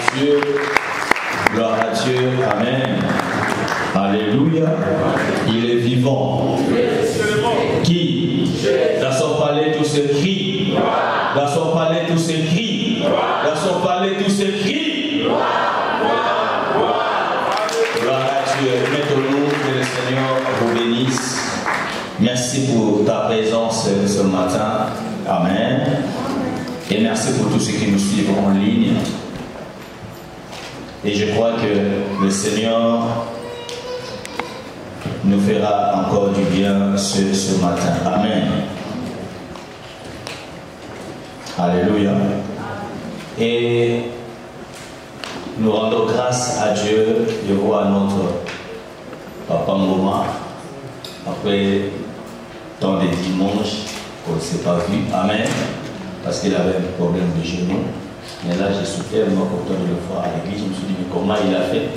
à Dieu. Gloire à Dieu. Amen. Alléluia. Il est vivant. Qui? Dans son palais tous ces cris. Dans son palais tous ces cris. Dans son palais tous ces cris. Gloire à Dieu. Mettons-nous, que le Seigneur vous bénisse. Merci pour ta présence ce matin. Amen. Et merci pour tous ceux qui nous suivent en ligne. Et je crois que le Seigneur nous fera encore du bien ce matin. Amen. Alléluia. Et nous rendons grâce à Dieu de voir notre Papa Ngoma après tant de dimanches qu'on ne s'est pas vu. Amen. Parce qu'il avait un problème de genou. Mais là, je suis tellement content de le voir à l'église. Je me suis dit, mais comment il a fait?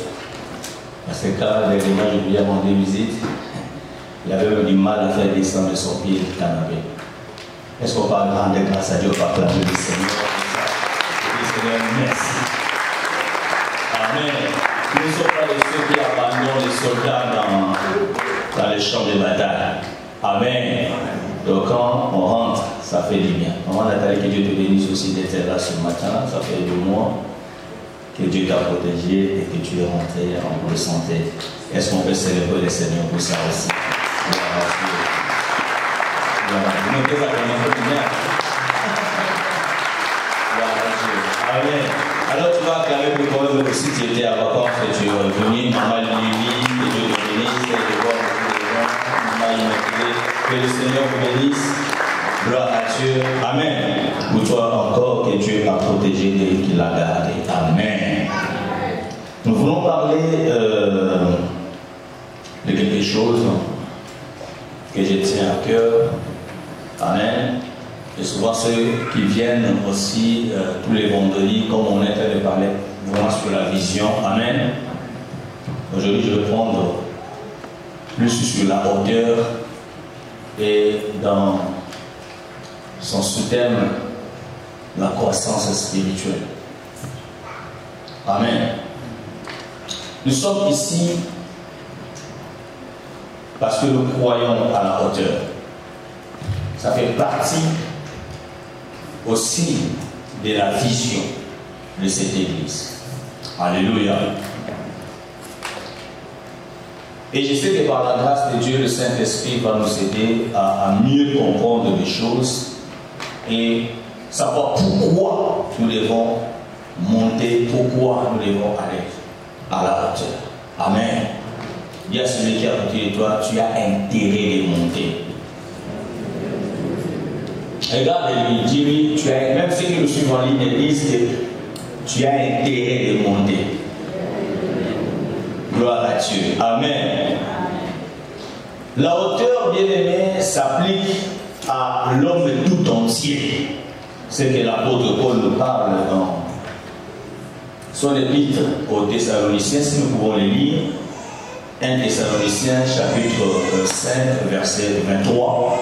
Parce que quand dernièrement je lui ai rendu visite, il avait même du mal à faire descendre son pied du canapé. Est-ce qu'on va rendre grâce à Dieu par acclamer le Seigneur? Le Seigneur, merci. Amen. Nous ne sommes pas de ceux qui abandonnent les soldats dans les champs de bataille. Amen. Donc quand on rentre, ça fait du bien. Maman Nathalie, que Dieu te bénisse aussi d'être là ce matin. Ça fait 2 mois que Dieu t'a protégé et que tu es rentré en bonne santé. Est-ce qu'on peut célébrer le Seigneur pour ça aussi? Gloire à Dieu. Gloire à Dieu. Mettez ça vraiment bien. Gloire à Dieu. Amen. Alors tu vas acclamer pour toi si tu étais à vacances et tu es revenu. Maman Lili, que Dieu te bénisse. Et de voir beaucoup de gens. Maman Immaculée. Que le Seigneur vous bénisse. Gloire à Dieu. Amen. Pour toi encore, que Dieu a protégé et qu'il a gardé. Amen. Nous voulons parler de quelque chose que je tiens à cœur. Amen. Et souvent ceux qui viennent aussi tous les vendredis, comme on est en train de parler vraiment sur la vision. Amen. Aujourd'hui, je vais prendre plus sur la hauteur et dans son sous-thème, la croissance spirituelle. Amen. Nous sommes ici parce que nous croyons à la hauteur. Ça fait partie aussi de la vision de cette église. Alléluia. Et je sais que par la grâce de Dieu, le Saint-Esprit va nous aider à mieux comprendre les choses et savoir pourquoi nous devons monter, pourquoi nous devons aller à la hauteur. Amen. Dis à celui qui est à côté de toi, tu as intérêt de monter. Regarde-lui, dis-lui, même ceux qui nous suivent en ligne disent que tu as intérêt de monter. Gloire à Dieu. Amen. La hauteur, bien-aimée, s'applique à l'homme tout entier. C'est que l'apôtre Paul nous parle dans son épître aux Thessaloniciens, si nous pouvons les lire. 1 Thessaloniciens, chapitre 5, verset 23.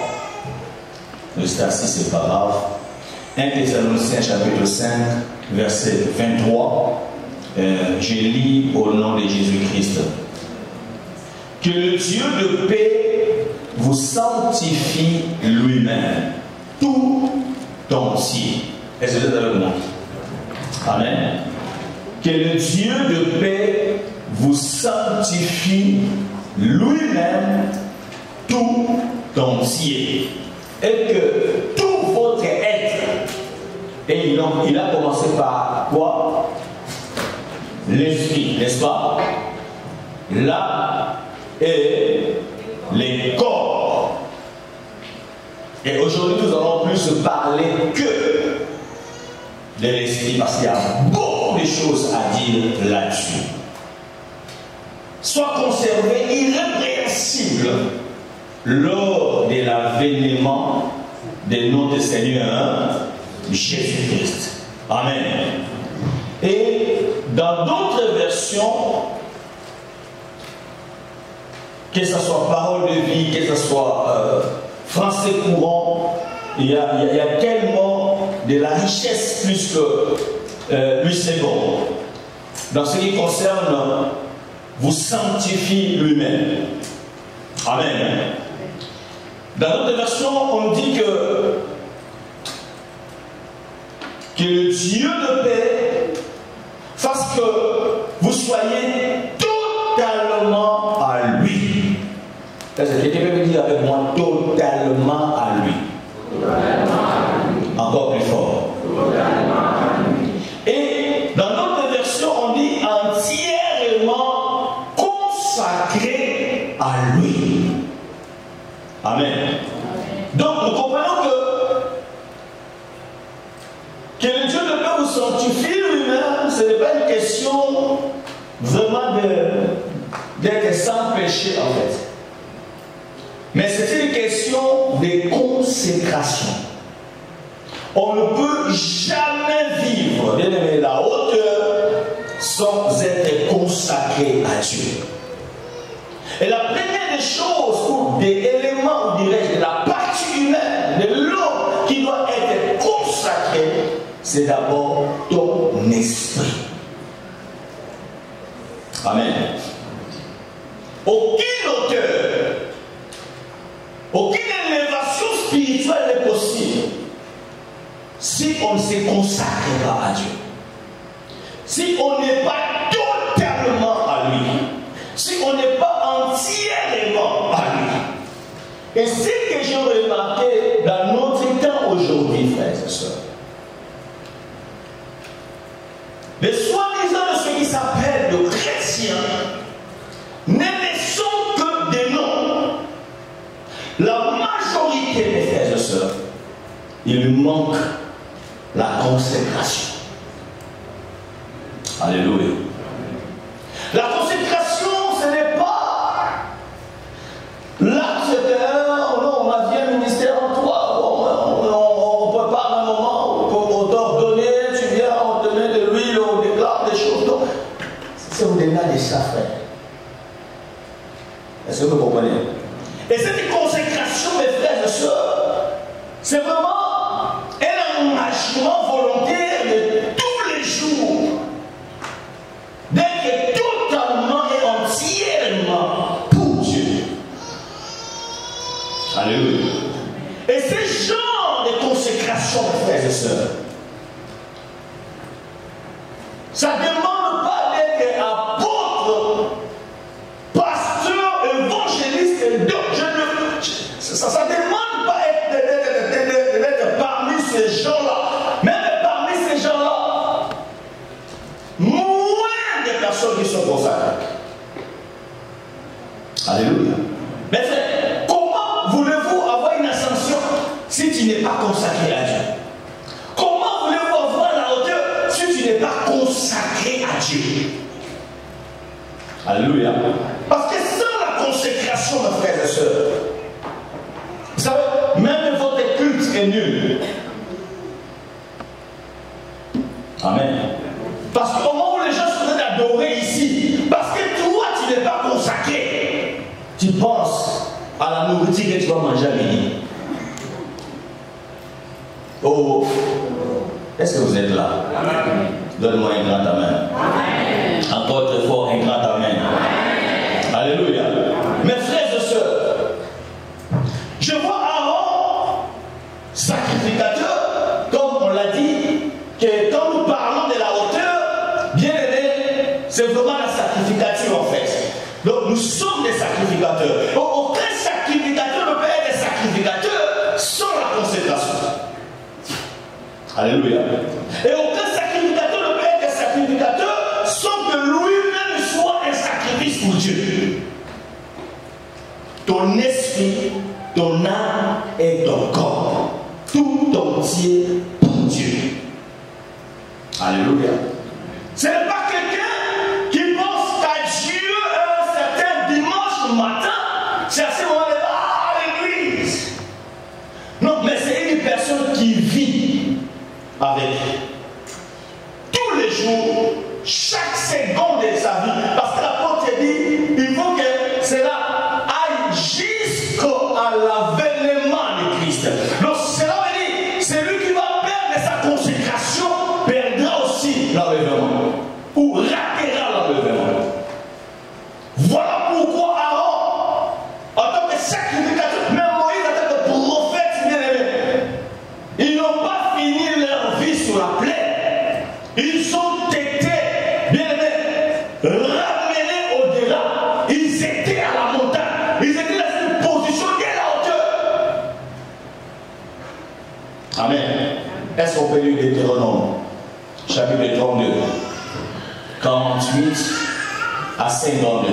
Le stade 6, c'est pas grave. 1 Thessaloniciens, chapitre 5, verset 23. Je lis au nom de Jésus-Christ. Que le Dieu de paix vous sanctifie lui-même, tout entier. Est-ce que vous êtes avec moi? Amen. Que le Dieu de paix vous sanctifie lui-même, tout entier. Et que tout votre être, et il a commencé par quoi? L'esprit, n'est-ce pas? L'âme et les corps. Et aujourd'hui, nous allons plus parler que de l'esprit, parce qu'il y a beaucoup de choses à dire là-dessus. Soit conservé irrépréhensible lors de l'avènement de notre Seigneur Jésus-Christ. Amen. Et dans d'autres versions, que ce soit parole de vie, que ce soit français courant, il y a tellement de la richesse plus que lui c'est bon. dans ce qui concerne vous sanctifie lui-même. Amen. Dans notre version, on dit que le Dieu de paix fasse que vous soyez totalement à lui. Quelqu'un peut me dire avec moi, totalement à lui. Encore plus fort. Et dans notre version, on dit entièrement consacré à lui. Amen. Donc nous comprenons que le Dieu de paix vous sanctifie lui-même, ce n'est pas une question vraiment d'être sans péché en fait. Mais c'est une question de consécration. On ne peut jamais vivre, bien aimé, la hauteur sans être consacré à Dieu. Et la première des choses, ou des éléments, ou dirais-je, de la partie humaine, de l'homme qui doit être consacré, c'est d'abord ton esprit. Amen. Aucune hauteur, aucune élévation spirituelle n'est possible si on ne se consacre pas à Dieu. Si on n'est pas totalement à lui. Si on n'est pas entièrement à lui. Et ce que j'ai remarqué dans notre temps aujourd'hui, frères et sœurs, les soi-disant de ceux qui s'appellent de chrétiens ne sont que des noms. La majorité des frères et sœurs, il manque la consécration. Alléluia. La consécration, ce n'est pas l'acte de on a vu un ministère en toi, on prépare un moment pour t'ordonner, tu viens, on te met de l'huile, on déclare des choses. C'est au-delà de ça, frère. Est-ce que vous comprenez? Et cette consécration, mes frères et sœurs, c'est vraiment un engagement volontaire de tous les jours. D'être totalement et entièrement pour Dieu. Alléluia. Et ce genre de consécration, mes frères et sœurs, ça ne demande pas d'être apôtre, pasteur, évangéliste, ça ne demande pas d'être parmi ces gens-là. Même parmi ces gens-là, qui sont consacrés. Alléluia. Mais frère, comment voulez-vous avoir une ascension si tu n'es pas consacré à Dieu? Comment voulez-vous avoir la hauteur si tu n'es pas consacré à Dieu? Alléluia. Parce que sans la consécration, mes frères et sœurs, vous savez, même votre culte est nul. Amen. Parce qu'au moment où les gens sont adorer ici, parce que toi tu n'es pas consacré, tu penses à la nourriture que tu vas manger à midi. Oh, est-ce que vous êtes là? Donne-moi un grand amen. Encore très fort, un grand amen. Alléluia. Mes frères et sœurs, je vois Aaron, sacrificateur, comme on l'a dit, que quand nous parlons de la hauteur, bien aimé, c'est vraiment la sacrificature en fait. Donc nous sommes des sacrificateurs. Aucun sacrificateur ne peut être sacrificateur sans la consécration. Alléluia. Et aucun sacrificateur ne peut être sacrificateur sans que lui-même soit un sacrifice pour Dieu. Ton esprit, ton âme et ton corps, tout entier pour Dieu. Alléluia. Ce n'est pas quelqu'un qui pense qu'à Dieu un certain dimanche matin, c'est à ce moment-là, à l'église. Non, mais c'est une personne qui vit avec tous les jours, chaque seconde de sa vie. Parce que l'apôtre dit, il faut que cela aille jusqu'à l'avènement de Christ. Donc cela veut dire, c'est lui qui va perdre sa consécration, perdra aussi l'avènement. Ou ratera ramenés au-delà. Ils étaient à la montagne. Ils étaient dans une position dès la hauteur. Amen. Est-ce qu'on peut lire Deutéronome, chapitre 32, 48 à 52.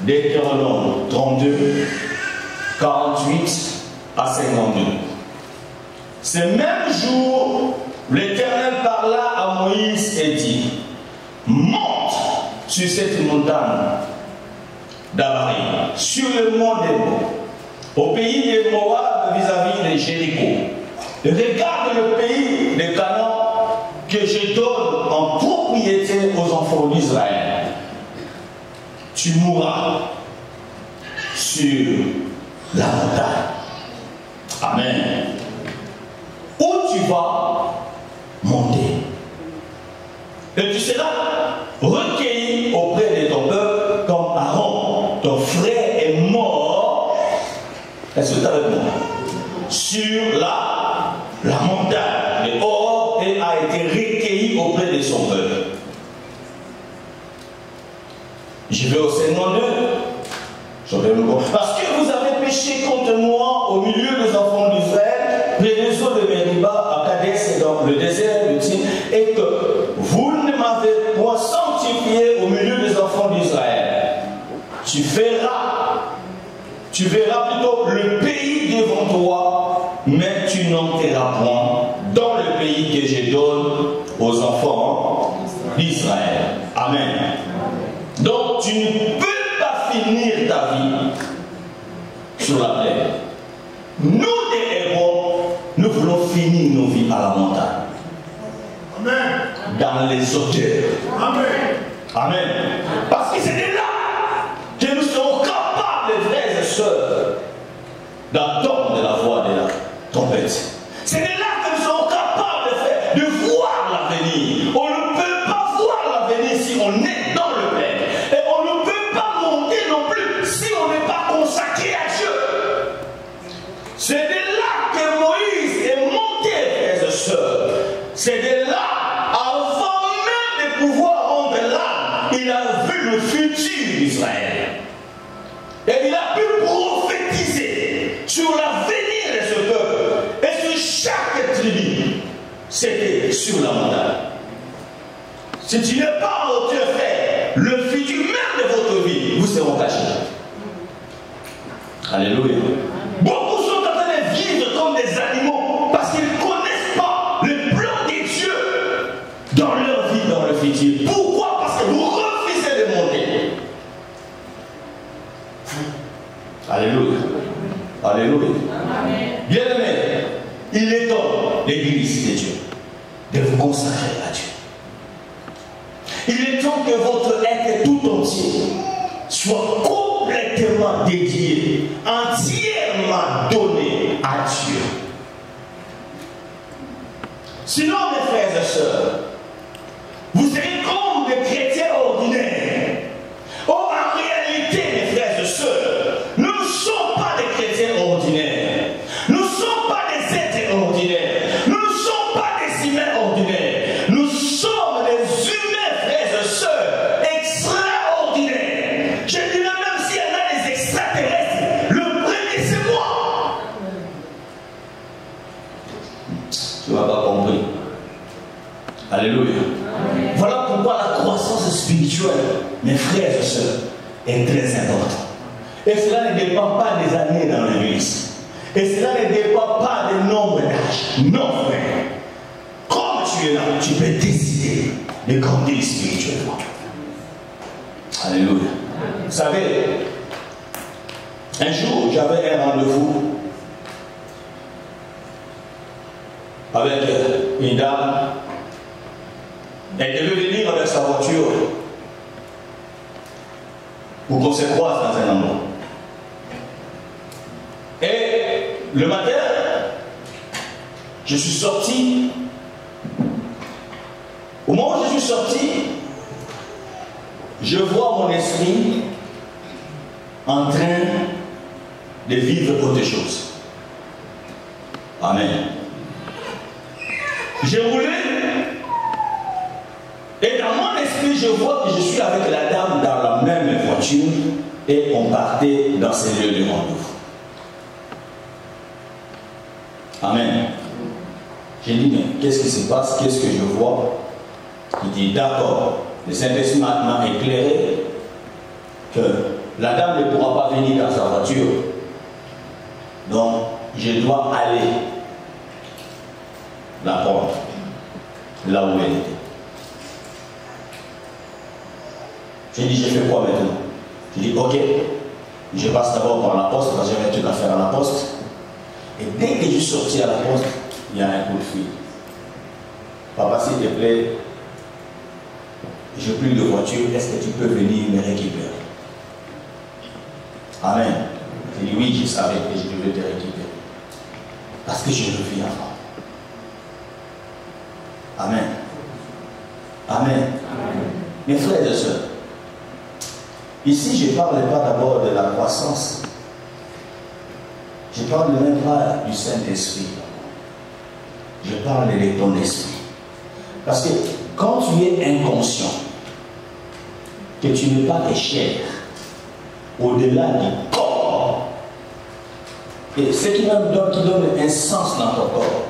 Deutéronome 32, 48 à 52. Ce même jour, l'Éternel parla à Moïse et dit: monte sur cette montagne d'Abarim, sur le mont Nebo, au pays de Moab vis-à-vis de Jéricho. Regarde le pays de Canaan que je donne en propriété aux enfants d'Israël. Tu mourras sur la montagne. Amen. Où tu vas monter. Et tu seras recueilli auprès de ton peuple comme Aaron, ton frère est mort. Est-ce que tu es avec moi? Sur la montagne de Hor et a été recueilli auprès de son peuple. Je vais au segment 2. Parce que vous avez péché contre moi au milieu des enfants d'Israël, près des eaux de Meriba, à Kadesh, dans le désert de Tin, et que vous ne m'avez point sanctifié au milieu des enfants d'Israël. Tu verras plutôt le pays devant toi, mais tu n'entreras point dans le pays que je donne aux enfants d'Israël. Amen. Donc tu ne peux pas finir ta vie sur la terre. Nous, des héros, nous voulons finir nos vies à la montagne. Amen. Dans les hauteurs. Amen. Amen. Parce que c'est de là que nous serons capables, frères et sœurs, d'entendre la voix de la trompette. C'est de là que nous serons capables de voir l'avenir. On ne peut pas voir l'avenir si on est dans le Père. Et on ne peut pas monter non plus si on n'est pas consacré à Dieu. C'est de là que Moïse est monté, frères et sœurs. C'est de là, avant même de pouvoir rendre l'âme, il a vu le futur d'Israël. Et il a pu prophétiser sur l'avenir de ce peuple. Et sur chaque tribu, c'était sur la montagne. Si tu n'es pas en hauteur, frère, le futur même de votre vie, vous serez cachés. Alléluia. Beaucoup sont en train de vivre comme des animaux parce qu'ils ne connaissent pas le plan de Dieu dans leur vie, dans le futur. Pourquoi? Parce que vous refusez de monter. Alléluia. Alléluia. Bien-aimé, il est temps, l'église de Dieu, de vous consacrer à Dieu. Il est temps que votre être tout entier soit complètement dédié, entièrement donné à Dieu. Sinon, mes frères et sœurs, vous serez comme des chrétiens ordinaires. Oh, en réalité, mes frères et sœurs, nous ne sommes pas des chrétiens ordinaires. Nous ne sommes pas des êtres ordinaires. Nous ne sommes pas des humains ordinaires. Nous sommes des humains, frères et sœurs, extraordinaires. Je dirais même s'il y en a des extraterrestres, le premier c'est moi. Tu n'as pas compris. Alléluia. Amen. Voilà pourquoi la croissance spirituelle, mes frères et sœurs, est très importante. Et cela ne dépend pas des années dans l'église. Et cela ne dépend pas du nombre d'âge. Non, frère. Comme tu es là, tu peux décider de grandir spirituellement. Alléluia. Vous savez, un jour, j'avais un rendez-vous avec une dame. Elle devait venir avec sa voiture pour qu'on se croise dans un endroit. Et le matin, je suis sorti. Au moment où je suis sorti, je vois mon esprit en train de vivre autre chose. Amen. J'ai roulé dans mon esprit, je vois que je suis avec la dame dans la même voiture et on partait dans ces lieux de rendez-vous. Amen. J'ai dit, mais qu'est-ce qui se passe? Qu'est-ce que je vois? Il dit, d'accord, le Saint-Esprit m'a éclairé que la dame ne pourra pas venir dans sa voiture. Donc, je dois aller la prendre là où elle était. J'ai dit, je fais quoi maintenant? J'ai dit, ok, je passe d'abord par la poste parce que j'avais tout à faire à la poste. Et dès que je suis sorti à la poste, il y a un coup de fil. Papa, s'il te plaît, je n'ai plus de voiture, est-ce que tu peux venir me récupérer? Amen. J'ai dit, oui, je savais que je devais te récupérer. Parce que je reviens avant. Amen. Amen. Amen. Mes frères et sœurs, ici je ne parle pas d'abord de la croissance. Je ne parle même pas du Saint-Esprit. Je parle de ton esprit. Parce que quand tu es inconscient, que tu n'es pas tes chairs, au-delà du corps, et ce qui donne un sens dans ton corps,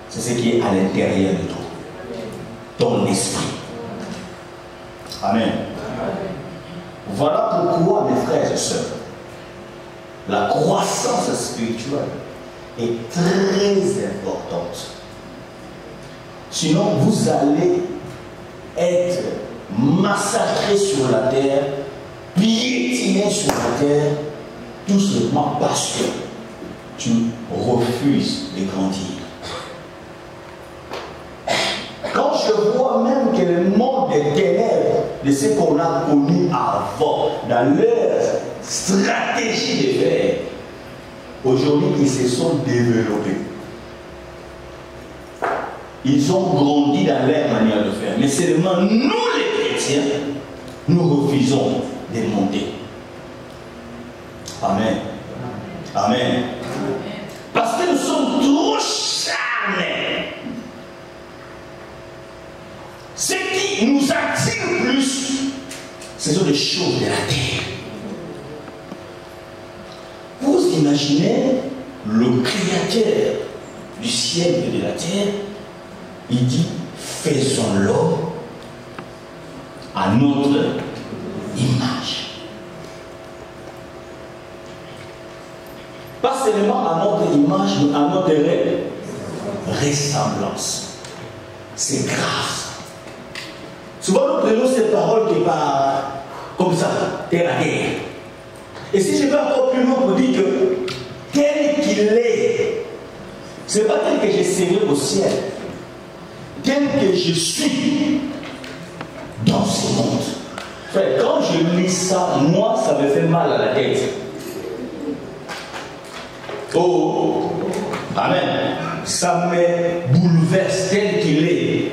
c'est ce qui est à l'intérieur de toi. Ton esprit. Amen. Voilà pourquoi, mes frères et sœurs, la croissance spirituelle est très importante. Sinon, vous allez être massacré sur la terre, piétiné sur la terre, tout simplement parce que tu refuses de grandir. Quand je vois même que le monde des ténèbres, de ce qu'on a connu avant, dans leur stratégie de faire, aujourd'hui ils se sont développés. Ils ont grandi dans leur manière de faire. Mais seulement nous les chrétiens, nous refusons de monter. Amen. Amen. Parce que nous sommes trop charnels. Ce qui nous attire plus, ce sont les choses de la terre. Vous imaginez le Créateur du ciel et de la terre, il dit, faisons l'homme à notre image. Pas seulement à notre image, mais à notre ressemblance. C'est grave. Souvent nous prenons ces paroles qui partent comme ça, terre à terre. Et si je vais encore plus loin pour dire que tel qu'il est, ce n'est pas tel que j'ai serré au ciel, tel que je suis dans ce monde. Frère, quand je lis ça, moi, ça me fait mal à la tête. Oh, amen. Ça me bouleverse tel qu'il est.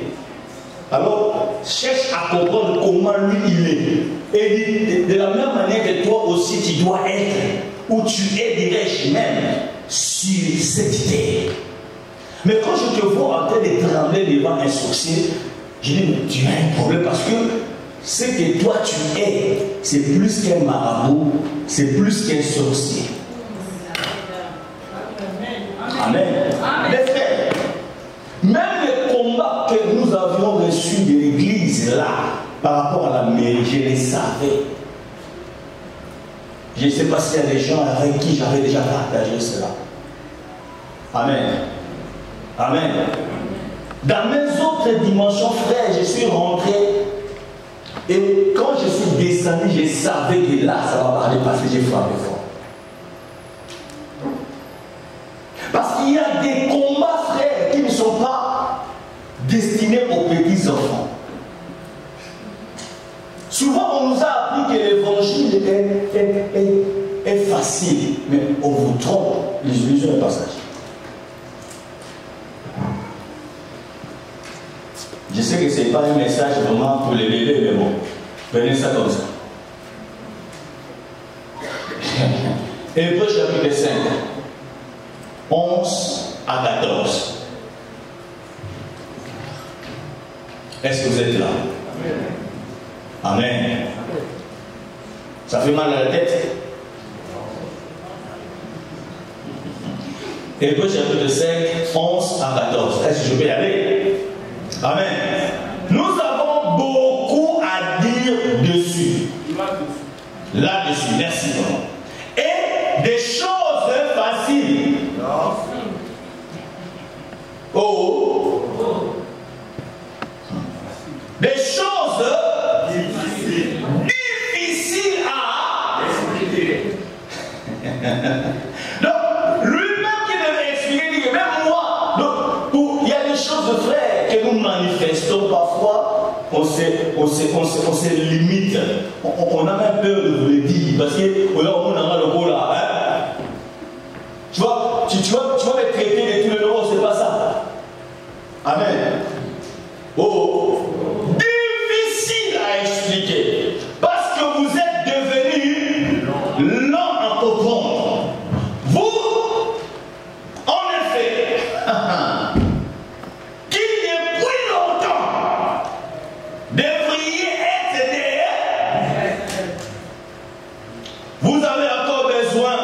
Alors, cherche à comprendre comment lui il est. Et de la même manière que toi aussi tu dois être, où tu es, dirais-je même, sur cette terre. Mais quand je te vois en train de trembler devant un sorcier, je dis, mais tu as un problème parce que ce que toi tu es, c'est plus qu'un marabout, c'est plus qu'un sorcier. Amen. Mes frères, même les combats que nous avions reçus de l'église là, par rapport à la mairie, je les savais. Je ne sais pas s'il y a des gens avec qui j'avais déjà partagé cela. Amen. Amen. Dans mes autres dimensions, frère, je suis rentré et quand je suis descendu, je savais que là, ça va parler parce que j'ai frappé fort. Parce qu'il y a des combats, frères, qui ne sont pas destinés aux petits enfants. Souvent, on nous a appris que l'évangile est facile, mais on vous trompe. Lisons un passage. Je sais que ce n'est pas un message vraiment pour les bébés, mais bon, prenez ça comme ça. Hébreux chapitre 5, 11 à 14. Est-ce que vous êtes là? Amen. Ça fait mal à la tête. Hébreux chapitre 5, 11 à 14. Est-ce que je peux y aller? Amen. Nous avons beaucoup à dire dessus. Là-dessus, merci. Et des choses faciles. Oh. Des choses difficiles à expliquer. Donc, lui-même qui devait expliquer, dit, même moi, donc, il y a des choses, frère, que nous manifestons parfois, on se limite. On a même peur de vous le dire, parce qu'on a le coup là. Hein? Tu vas me traiter de tous les noms, c'est pas ça. Amen. Oh. Difficile à expliquer. Parce que vous êtes devenus lents à comprendre. Vous, en effet, qui depuis longtemps devriez être des... Vous avez encore besoin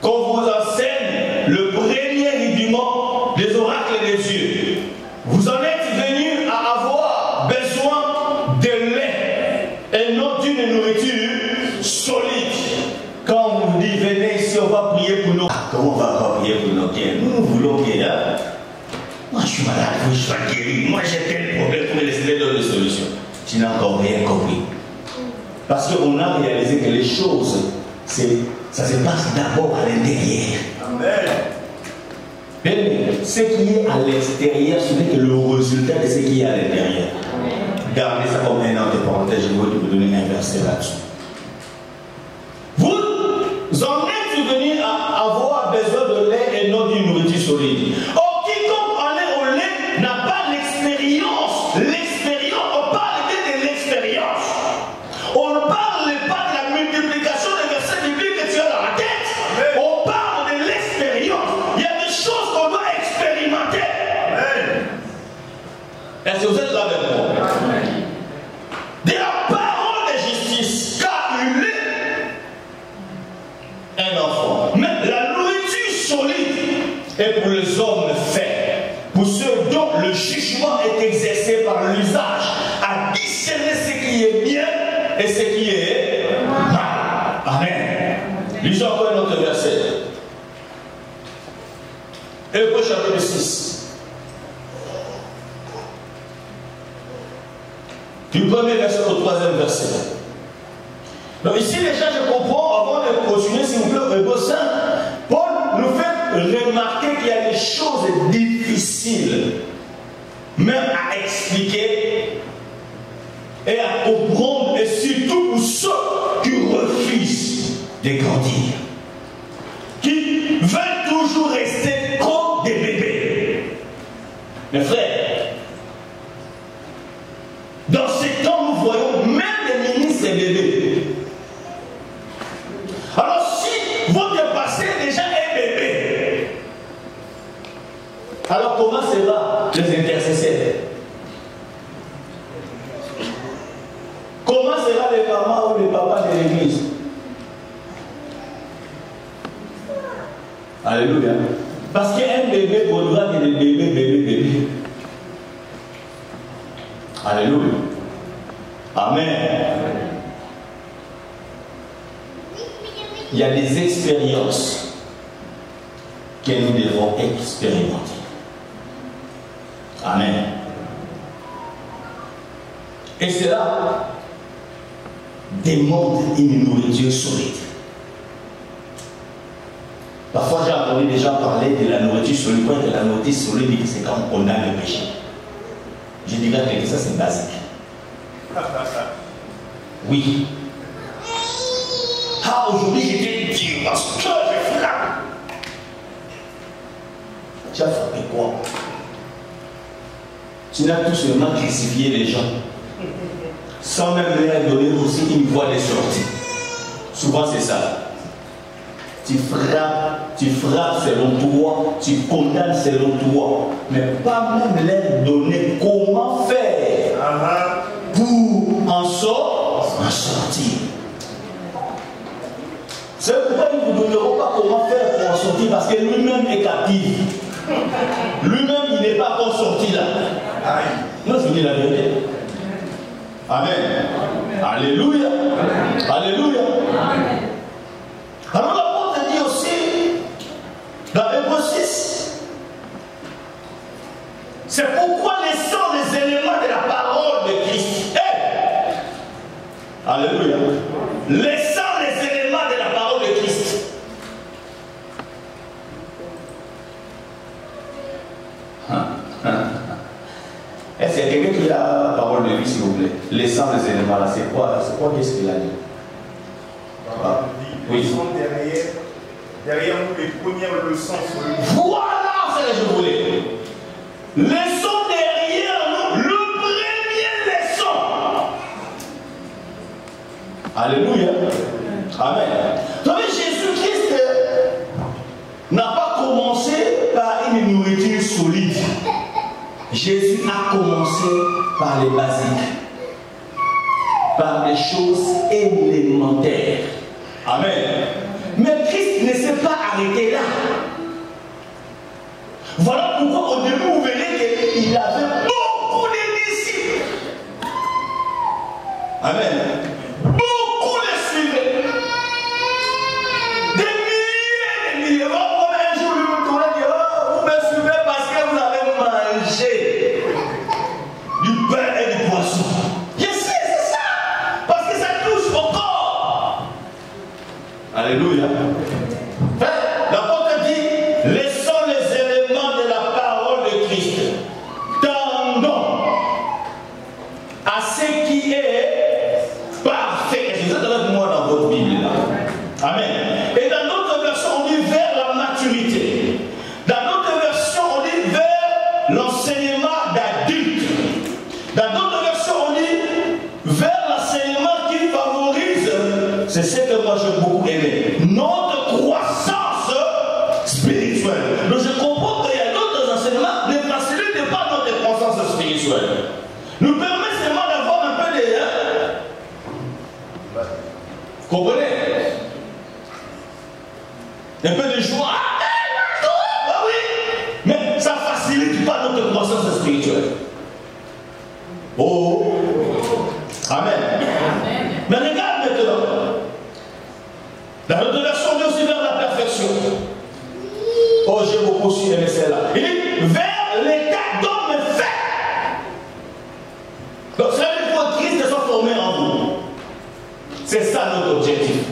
qu'on vous enseigne le premier rudiment des oracles des dieux. Vous en êtes venus à avoir besoin de lait et non d'une nourriture solide. Quand on vous dit venez ici, on va prier pour nous. Ah, comment on va prier pour nos cœurs? Nous voulons qu'il moi je suis malade, je suis guéri. Moi j'ai tel problème pour me laisser donner des solutions. Tu n'as encore rien compris. Parce qu'on a réalisé que les choses, ça se passe d'abord à l'intérieur. Amen. Ce qui est à l'extérieur, ce n'est que le résultat de ce qui est à l'intérieur. Gardez ça comme un entre parenthèses, je vais vous donner un verset là-dessus. Vous en êtes venus à avoir besoin de lait et non d'une nourriture solide. Or, quiconque en est au lait n'a pas l'expérience. On parle de l'expérience. On ne parle pas de la multiplication des versets bibliques que tu as dans la tête. On parle de l'expérience. Il y a des choses qu'on doit expérimenter. Amen. Est-ce que vous êtes là avec moi? Amen. De la parole de justice, car il est un enfant. Mais la nourriture solide est pour les hommes faits, pour ceux dont le jugement est exercé par l'usage, à discerner ce qui est bien et ce qui est mal. Amen. Lisons encore un autre verset. Hébreux chapitre 6. Du premier verset au troisième verset. Donc ici déjà je comprends, avant de continuer s'il vous plaît, Hébreux 5, Paul nous fait remarquer qu'il y a des choses difficiles, même à expliquer et à comprendre, et surtout pour ceux qui refusent de grandir, qui veulent toujours rester comme des bébés. Mes frères, dans ces temps, nous voyons même des ministres et bébés. Alors si votre passé déjà est bébé, alors comment sera les intercesseurs? Comment sera les mamans ou les papas de l'église? Alléluia. Parce qu'un bébé produira des bébés. Alléluia. Amen. Il y a des expériences que nous devons expérimenter. Amen. Et cela demande une nourriture solide. Parfois j'ai entendu des gens parler de la nourriture solide. Quoi que la nourriture solide, c'est quand on a le péché. Je dirais que ça c'est basique. Oui. Ah, aujourd'hui j'étais dur parce que j'ai frappé. Tu as frappé quoi? Tu n'as tout seulement crucifié les gens sans même leur donner aussi une voie de sortie. Souvent c'est ça. tu frappes selon toi, tu condamnes selon toi, mais pas même leur donner comment faire pour en sortir. C'est pourquoi ils ne vous donneront pas comment faire pour en sortir, parce que lui-même est captif. Lui-même, il n'est pas encore sorti là. Non, je vous dis la vérité. Amen. Alléluia. Alléluia. Alors l'apôtre dit aussi, dans Hébreux 6, c'est pourquoi laissant les éléments de la parole de Christ. Alléluia. Laissant les éléments de la parole de Christ. Est-ce qu'il y a quelqu'un qui a la parole de vie, s'il vous plaît? Laissant les éléments là, c'est quoi qu'est-ce qu'il a dit? Oui. Derrière nous, les premières leçons sur le... Voilà ce que je voulais. Laissons derrière nous le premier leçon. Alléluia. Amen. Donc Jésus-Christ n'a pas commencé par une nourriture solide. Jésus a commencé par les basiques, par les choses élémentaires. Amen. Mais Christ ne s'est pas arrêté là. Voilà pourquoi au début vous verrez qu'il avait beaucoup de disciples. Amen. Beaucoup le suivaient. Des milliers. Un jour, lui me tournait et dit, oh, vous me suivez parce que vous avez mangé du pain et du poisson. Je sais, c'est ça. Parce que ça touche au corps. Alléluia. L'apôtre dit, laissons les éléments de la parole de Christ. Tendons à ce qui est parfait. Et c'est ça avec moi dans votre Bible là. Amen. Et dans d'autres versions, on dit vers la maturité. Dans d'autres versions, on dit vers l'enseignement d'adulte. Dans d'autres versions, on dit vers l'enseignement qui favorise. C'est ce que moi j'ai beaucoup aimé. Notre croissance spirituelle. Donc je comprends qu'il y a d'autres enseignements ne facilitent pas notre croissance spirituelle. Nous permet seulement d'avoir un peu de... Vous comprenez? Un peu de joie. Ah oui. Mais ça ne facilite pas notre croissance spirituelle. Oh. Amen. Mais regarde maintenant. Dans notre version, on dit aussi vers la perfection. Oh, j'ai beaucoup aussi aimé celle-là. Il dit vers l'état d'homme fait. Donc, ça veut dire que Christ soit formé en vous. C'est ça notre objectif.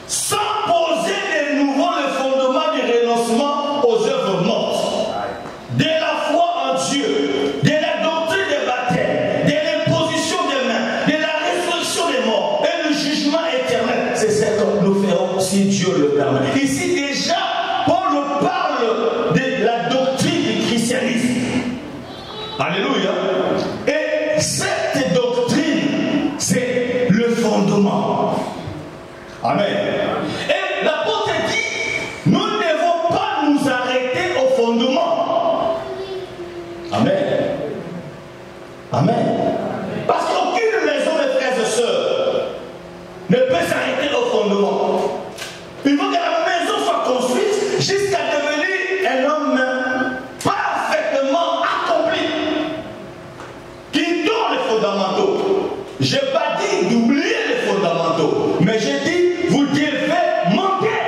Sans poser de nouveau le fondement du renoncement aux œuvres mortes, de la foi en Dieu, de la doctrine des baptêmes, de l'imposition des mains, de la résurrection des morts et le jugement éternel. C'est ce que nous ferons si Dieu le permet. Ici déjà, Paul parle de la doctrine du christianisme. Alléluia. Et cette doctrine, c'est le fondement. Amen. Et l'apôtre dit, nous ne devons pas nous arrêter au fondement. Amen. Amen. Parce qu'aucune maison, mes frères et sœurs, ne peut s'arrêter au fondement. Il faut que la maison soit construite jusqu'à devenir un homme parfaitement accompli, qui donne les fondamentaux. Je n'ai pas dit d'oublier les fondamentaux, mais j'ai dit, vous devez manquer.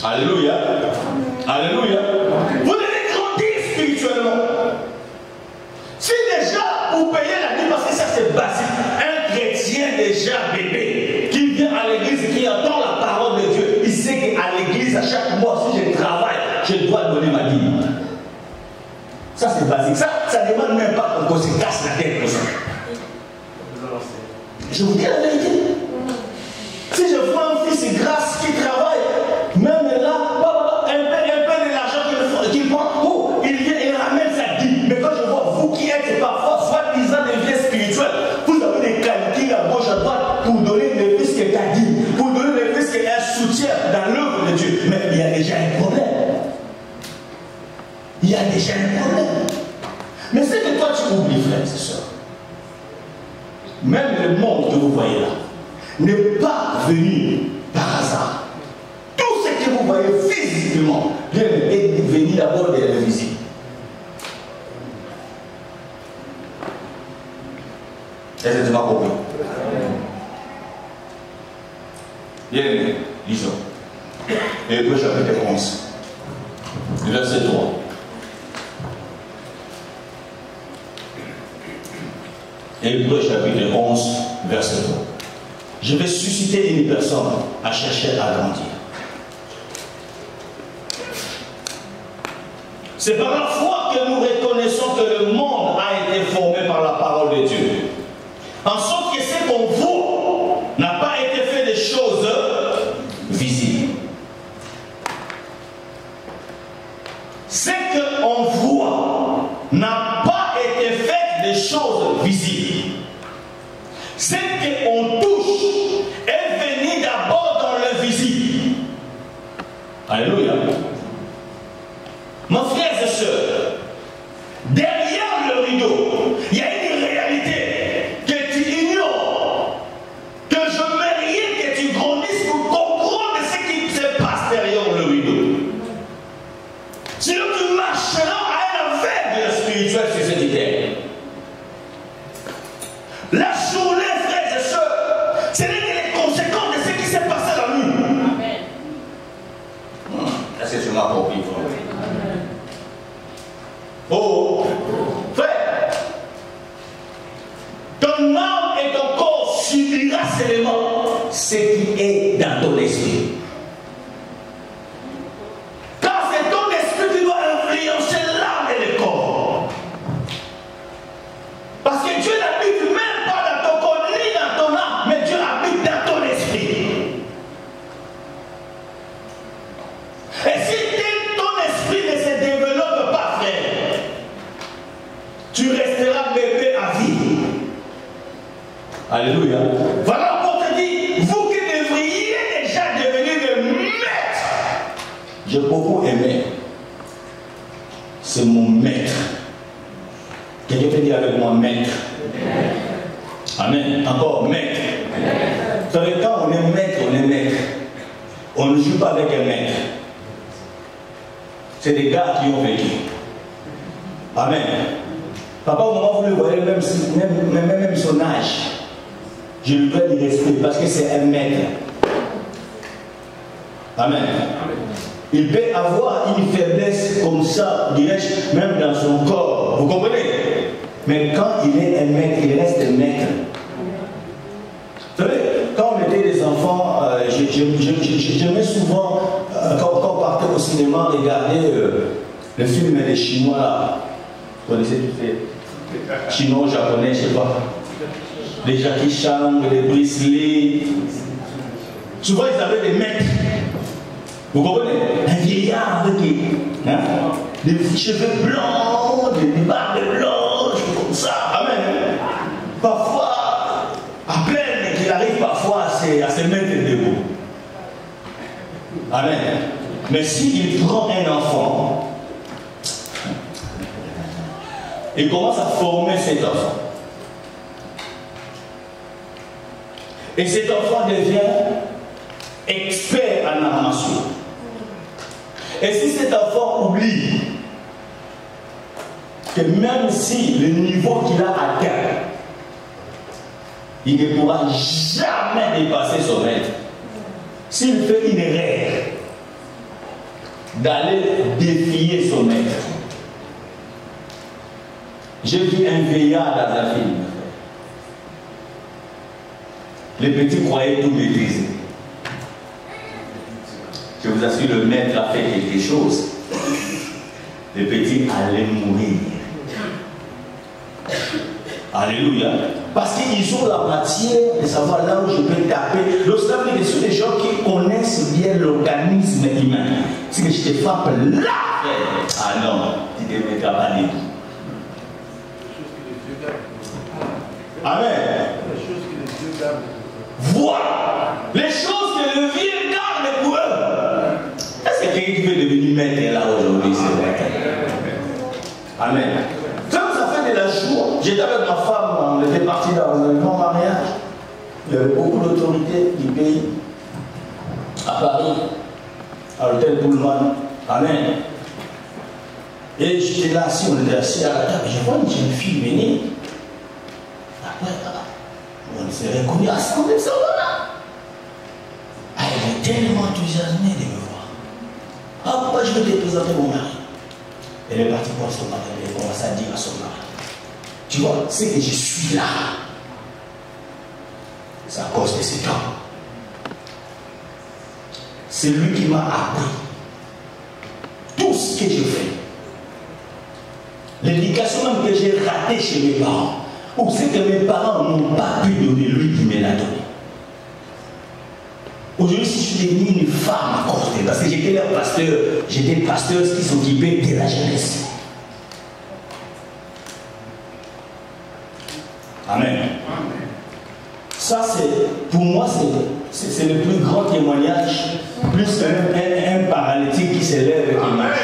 Alléluia. Alléluia. Vous devez grandir spirituellement. Si déjà vous payez la vie, parce que ça c'est basique, un chrétien déjà bébé, qui vient à l'église, qui entend la parole de Dieu, il sait qu'à l'église, à chaque mois, si je travaille, je dois donner ma vie. Ça c'est basique. Ça ne demande même pas qu'on se casse la tête pour ça. Je vous dis la vérité. Si je vois un fils grâce qui travaille, même là, un peu de l'argent qu'il prend, oh, il vient et ramène sa dîme. Mais quand je vois vous qui êtes parfois soi-disant des vies spirituels, vous avez des calculs à gauche à droite pour donner le fils que ta dîme. de Dieu. Mais il y a déjà un problème. Il y a déjà un problème. Mais c'est que toi tu oublies, frères et sœurs. Même le monde que vous voyez là n'est pas venu par hasard. Tout ce que vous voyez physiquement est venu d'abord de l'invisible. Est-ce que tu m'as compris? Bien, lisons. Hébreux chapitre 11, verset 3. Hébreux chapitre 11, verset 3. Je vais susciter une personne à chercher à grandir. C'est par la foi que nous reconnaissons que le monde a été formé par la parole de Dieu. En sorte que ce qu'on voit n'a pas été fait des choses visibles. Ce qu'on voit n'a pas été fait des choses visibles. Ce qu'on touche est venu d'abord dans le visible. Alléluia. Mes frères et sœurs, derrière le rideau, il y a une réalité que tu ignores, que je mérite que tu grandisses pour comprendre ce qui se passe derrière le rideau. Sinon tu marcheras à un aveugle spirituel sur cette terre. La journée, frères et sœurs, ce n'est que les conséquences de ce qui s'est passé la nuit. Amen. Est-ce que tu m'as compris, frère? Oh, frère, ton âme et ton corps subira seulement ce qui est dans ton esprit. Car c'est ton esprit qui va influencer l'âme et le corps. Parce que Dieu n'habite même pas dans ton corps ni dans ton âme, mais Dieu habite dans ton esprit. Et si ton esprit ne se développe pas, frère, tu resteras bébé à vie. Alléluia. Voilà pourquoi on te dit, vous qui devriez déjà devenir des maîtres. J'ai beaucoup aimé. C'est mon maître. Quelqu'un peut dire avec moi maître. Amen. Encore maître. Vous savez, quand on est maître, on est maître. On ne joue pas avec un maître. C'est des gars qui ont vécu. Amen. Papa, au moment où vous le voyez, même son âge, je lui dois du respect parce que c'est un maître. Amen. Il peut avoir une faiblesse comme ça, dirais-je, même dans son corps. Vous comprenez? Mais quand il est un maître, il reste un maître. Vous savez, quand on était des enfants, j'aimais souvent, quand on partait au cinéma, regarder le film des Chinois là. Vous connaissez tous ces Chinois, Japonais, je ne sais pas. Les Jackie Chan, les Bruce Lee. Souvent, ils avaient des maîtres. Vous comprenez? Un vieillard avec des cheveux blancs, des barbes blanches, comme ça. Amen. Parfois, à peine qu'il arrive parfois à se mettre debout. Amen. Mais s'il prend un enfant, il commence à former cet enfant. Et cet enfant devient expert en armation. Et si cet enfant oublie que même si le niveau qu'il a atteint, il ne pourra jamais dépasser son maître. S'il fait une erreur d'aller défier son maître. J'ai vu un vieillard dans un film. Les petits croyaient tout maîtriser. Je vous assure, le maître a fait quelque chose. Les petits allaient mourir. Alléluia. Parce qu'ils ont la matière de savoir là où je peux taper. Lorsqu'on est sur des gens qui connaissent bien l'organisme humain. Si je te frappe là, ah non, tu ne te mettras pas debout. Amen. Voilà les choses que le vieux garde pour eux. qu'il y a quelqu'un qui veut devenir maître là aujourd'hui? C'est vrai. Amen. Comme ça fait de la joie, j'étais avec ma femme, on était partis dans un grand mariage. Il y avait beaucoup d'autorités du pays. À Paris, à l'hôtel Pullman. Amen. Et j'étais là assis, on était assis à la table. Je vois une jeune fille venir. Après, on s'est reconnu ensemble, ça voilà. Elle est tellement enthousiasmée de me voir. Ah, papa, je vais te présenter mon mari. Elle est partie voir son mari, elle commence à dire à son mari. Tu vois, c'est que je suis là. C'est à cause de cet homme. C'est lui qui m'a appris tout ce que je fais. L'éducation même que j'ai ratée chez mes parents, ou c'est que mes parents n'ont pas pu donner, lui qui me l'a donné. Aujourd'hui, si je suis devenue une femme à cause de, parce que j'étais leur pasteur, j'étais pasteur qui s'occupait de la jeunesse. Amen. Ça, c'est, pour moi, c'est le plus grand témoignage, plus un paralytique qui s'élève et qui marche.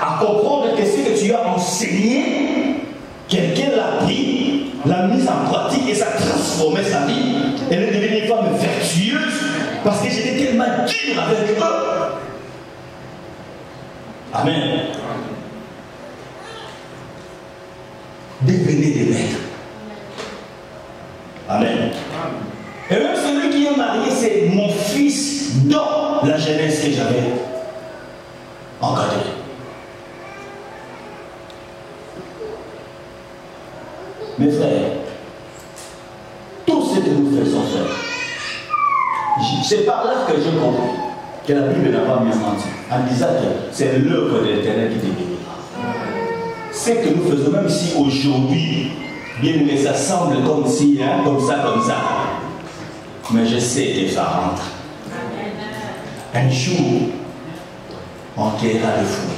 À comprendre que ce que tu as enseigné, quelqu'un l'a pris, l'a mis en pratique et ça a transformé sa vie. Elle est devenue une femme vertueuse parce que j'étais tellement dur avec eux. Amen. Devenez des maîtres. Amen. Et même celui qui est marié, c'est mon fils dans la jeunesse que j'avais encadré. Mes frères, tout ce que nous faisons faire, c'est par là que j'ai compris que la Bible n'a pas bien menti en disant que c'est l'œuvre de l'Éternel qui définira. Ce que nous faisons, même si aujourd'hui, bien aimé, ça semble comme si, hein, comme ça, mais je sais que ça rentre. Un jour, on cueillera le fruit.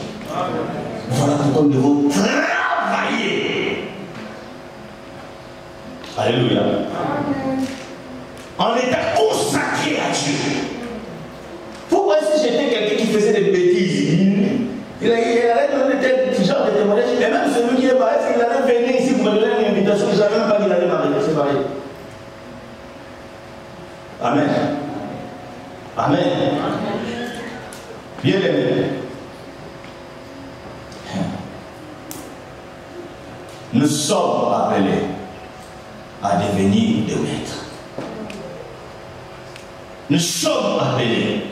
Voilà pourquoi nous devons travailler. Alléluia. En étant consacré à Dieu. Pourquoi si j'étais quelqu'un qui faisait des bêtises, il allait donner tel genre de témoignage, et même celui qui est marié, il allait venir ici pour me donner une invitation, je ne savais même pas qu'il allait se marier. Amen. Amen. Bien aimé. Nous sommes appelés à devenir des maîtres. Nous sommes appelés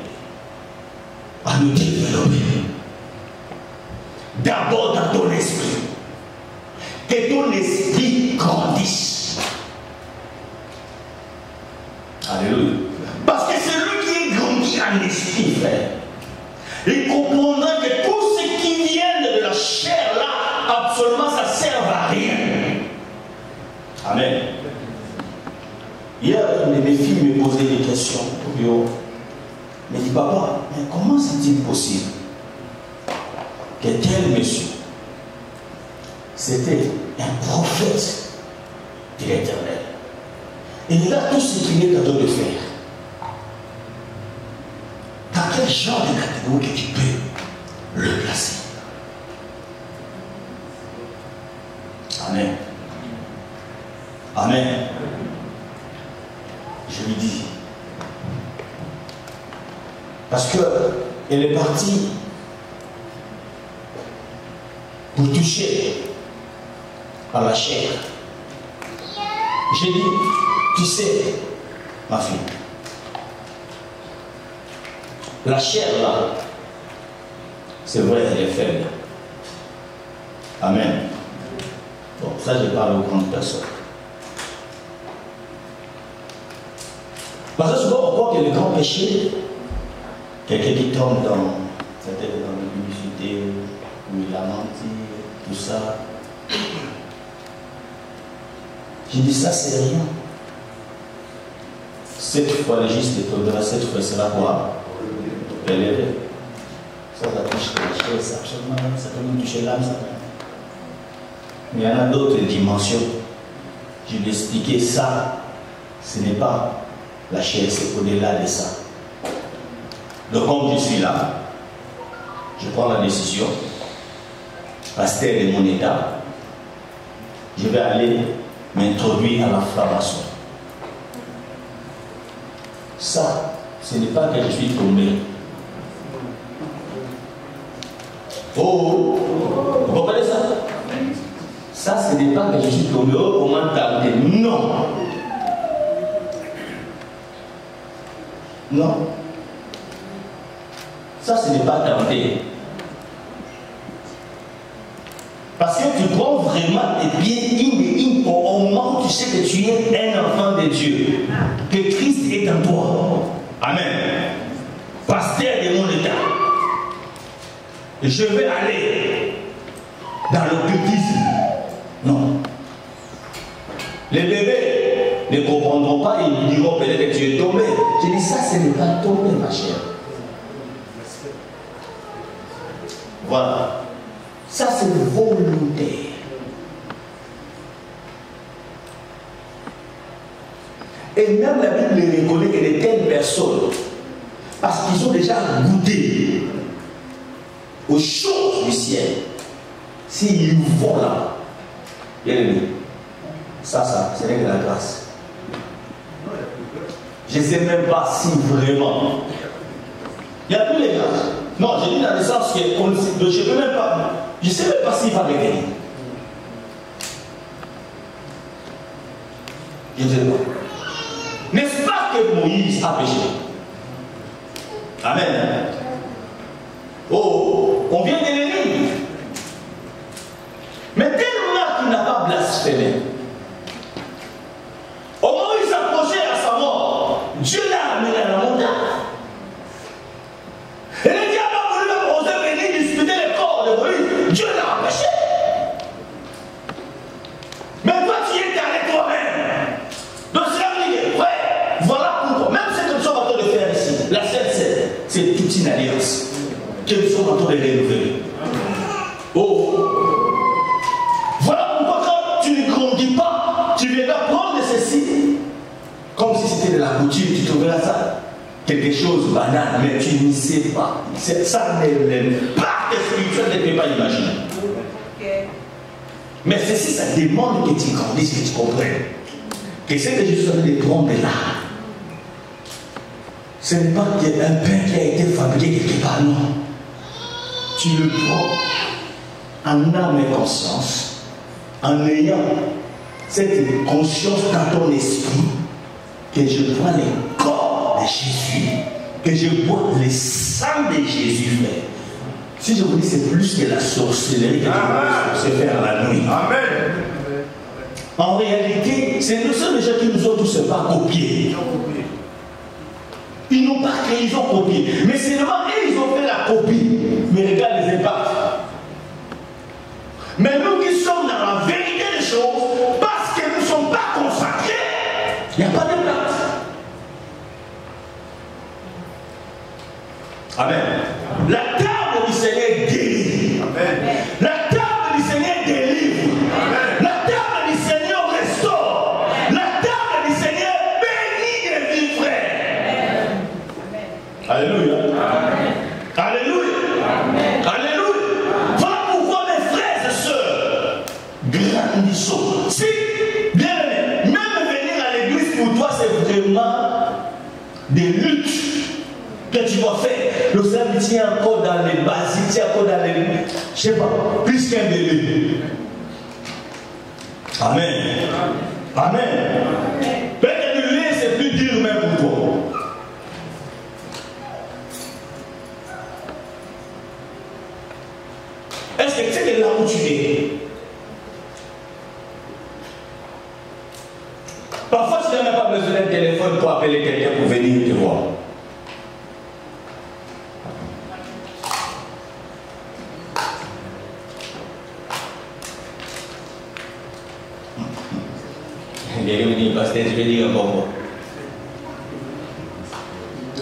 à nous développer. D'abord dans ton esprit. Que ton esprit grandisse. Alléluia. Parce que celui qui est grandi en esprit, frère, il comprendra que tout ce qui vient de la chair là, absolument ça ne sert à rien. Amen. Hier, une de mes filles me posait des questions au bureau. Elle me dit, papa, mais comment c'est-il possible que tel monsieur, c'était un prophète de l'Éternel, et il a tout ce qu'il est capable de faire. Dans quel genre de catégorie que tu peux le placer? Amen. Amen. Je lui dis. Parce qu'elle est partie pour toucher à la chair. J'ai dit, tu sais, ma fille, la chair là, c'est vrai, elle est faible. Amen. Bon, ça je parle aux grandes personnes. Parce que souvent on croit que le grand péché, quelqu'un qui tombe dans l'ubicité, où il a menti, tout ça. J'ai dit ça c'est rien. Cette fois le juste étonnera, cette fois sera quoi? Élevé. Ça touche la chair, ça peut même toucher l'âme, ça peut. Mais il y en a d'autres dimensions. Je lui ai expliqué ça. Ce n'est pas la chair, c'est au-delà de ça. Donc comme je suis là, je prends la décision, pasteur de mon état, je vais aller m'introduire à la franc-maçon. Ça, ce n'est pas que je suis tombé. Oh, vous comprenez ça? Ça, ce n'est pas que je suis tombé au moment tenté. Non. Non. Ça, ce n'est pas tenté. Parce que tu prends vraiment tes pieds au moment où tu sais que tu es un enfant de Dieu. Que Christ est en toi. Amen. Pasteur de mon état. Je vais aller dans l'occultisme. Non. Les bébés ne comprendront pas, ils diront peut-être que tu es tombé. Je dis ça, ce n'est pas tombé, ma chère. Voilà. Ça, c'est volontaire. Et même la Bible reconnaît que de telles personnes, parce qu'ils ont déjà goûté aux choses du ciel, s'ils vont là, bien aimé, ça, ce n'est que la grâce. Je ne sais même pas si vraiment. Il n'y a plus les grâces. Non, j'ai dit dans le sens que je ne peux même pas. Je ne sais même pas s'il va me gagner. Je ne sais pas. N'est-ce pas que Moïse a péché? Amen. Oh, on vient de l'ennemi. Mais tellement qu'il n'a pas blasphémé. Au moment où il s'approchait à sa mort, Dieu l'a amené à la montagne. Et le diable a voulu même oser venir disputer le corps de Moïse. Dieu l'a empêché. Mais toi, tu y es allé toi-même. Donc cela veut dire, ouais, voilà pourquoi. Même ce que nous sommes en train de faire ici, la Sainte, c'est toute une alliance que nous sommes en train de renouveler. Oh! Voilà pourquoi quand tu ne grandis pas, tu viendras prendre ceci comme si c'était de la couture, tu trouveras ça quelque chose de banal, mais tu ne sais pas. Ça n'est pas spirituel, ne peut pas imaginer. Mais ceci, ça demande que tu grandisses, que tu comprennes. Que ce que Jésus a fait de prendre là, ce n'est pas un pain qui a été fabriqué quelque part, non. Tu le prends en âme et conscience, en ayant cette conscience dans ton esprit, que je prends le corps de Jésus, que je bois le sang de Jésus, frère. Si je vous dis, c'est plus que la sorcellerie que tu peux se faire la nuit. Amen. En réalité, c'est nous seuls les gens qui nous ont tous pas copiés. Ils n'ont pas créé, ils ont copié. Mais seulement eux, ils ont fait la copie. Mais regarde les impacts. Mais nous qui sommes dans la vérité des choses, parce que nous ne sommes pas consacrés, il n'y a pas d'impact. Amen. La table du Seigneur guérit. Amen. La table du Seigneur délivre. Amen. La table du Seigneur restaure. Amen. La table du Seigneur bénit les vies, frères. Alléluia. Amen. Alléluia. Amen. Alléluia. Voilà pourquoi mes frères et sœurs, grandissons. Si, bien aimé, même venir à l'église pour toi, c'est vraiment des luttes que tu vas faire. Le Seigneur tient encore dans les basiques, tient encore dans les... Je sais pas, plus qu'un bébé. Amen. Amen. Peut-être le lait, c'est plus dur même pour toi. Est-ce que c'est là où tu es? Parfois, tu n'as même pas besoin d'un téléphone pour appeler quelqu'un pour venir te voir. Pasteur, je vais dire encore moi.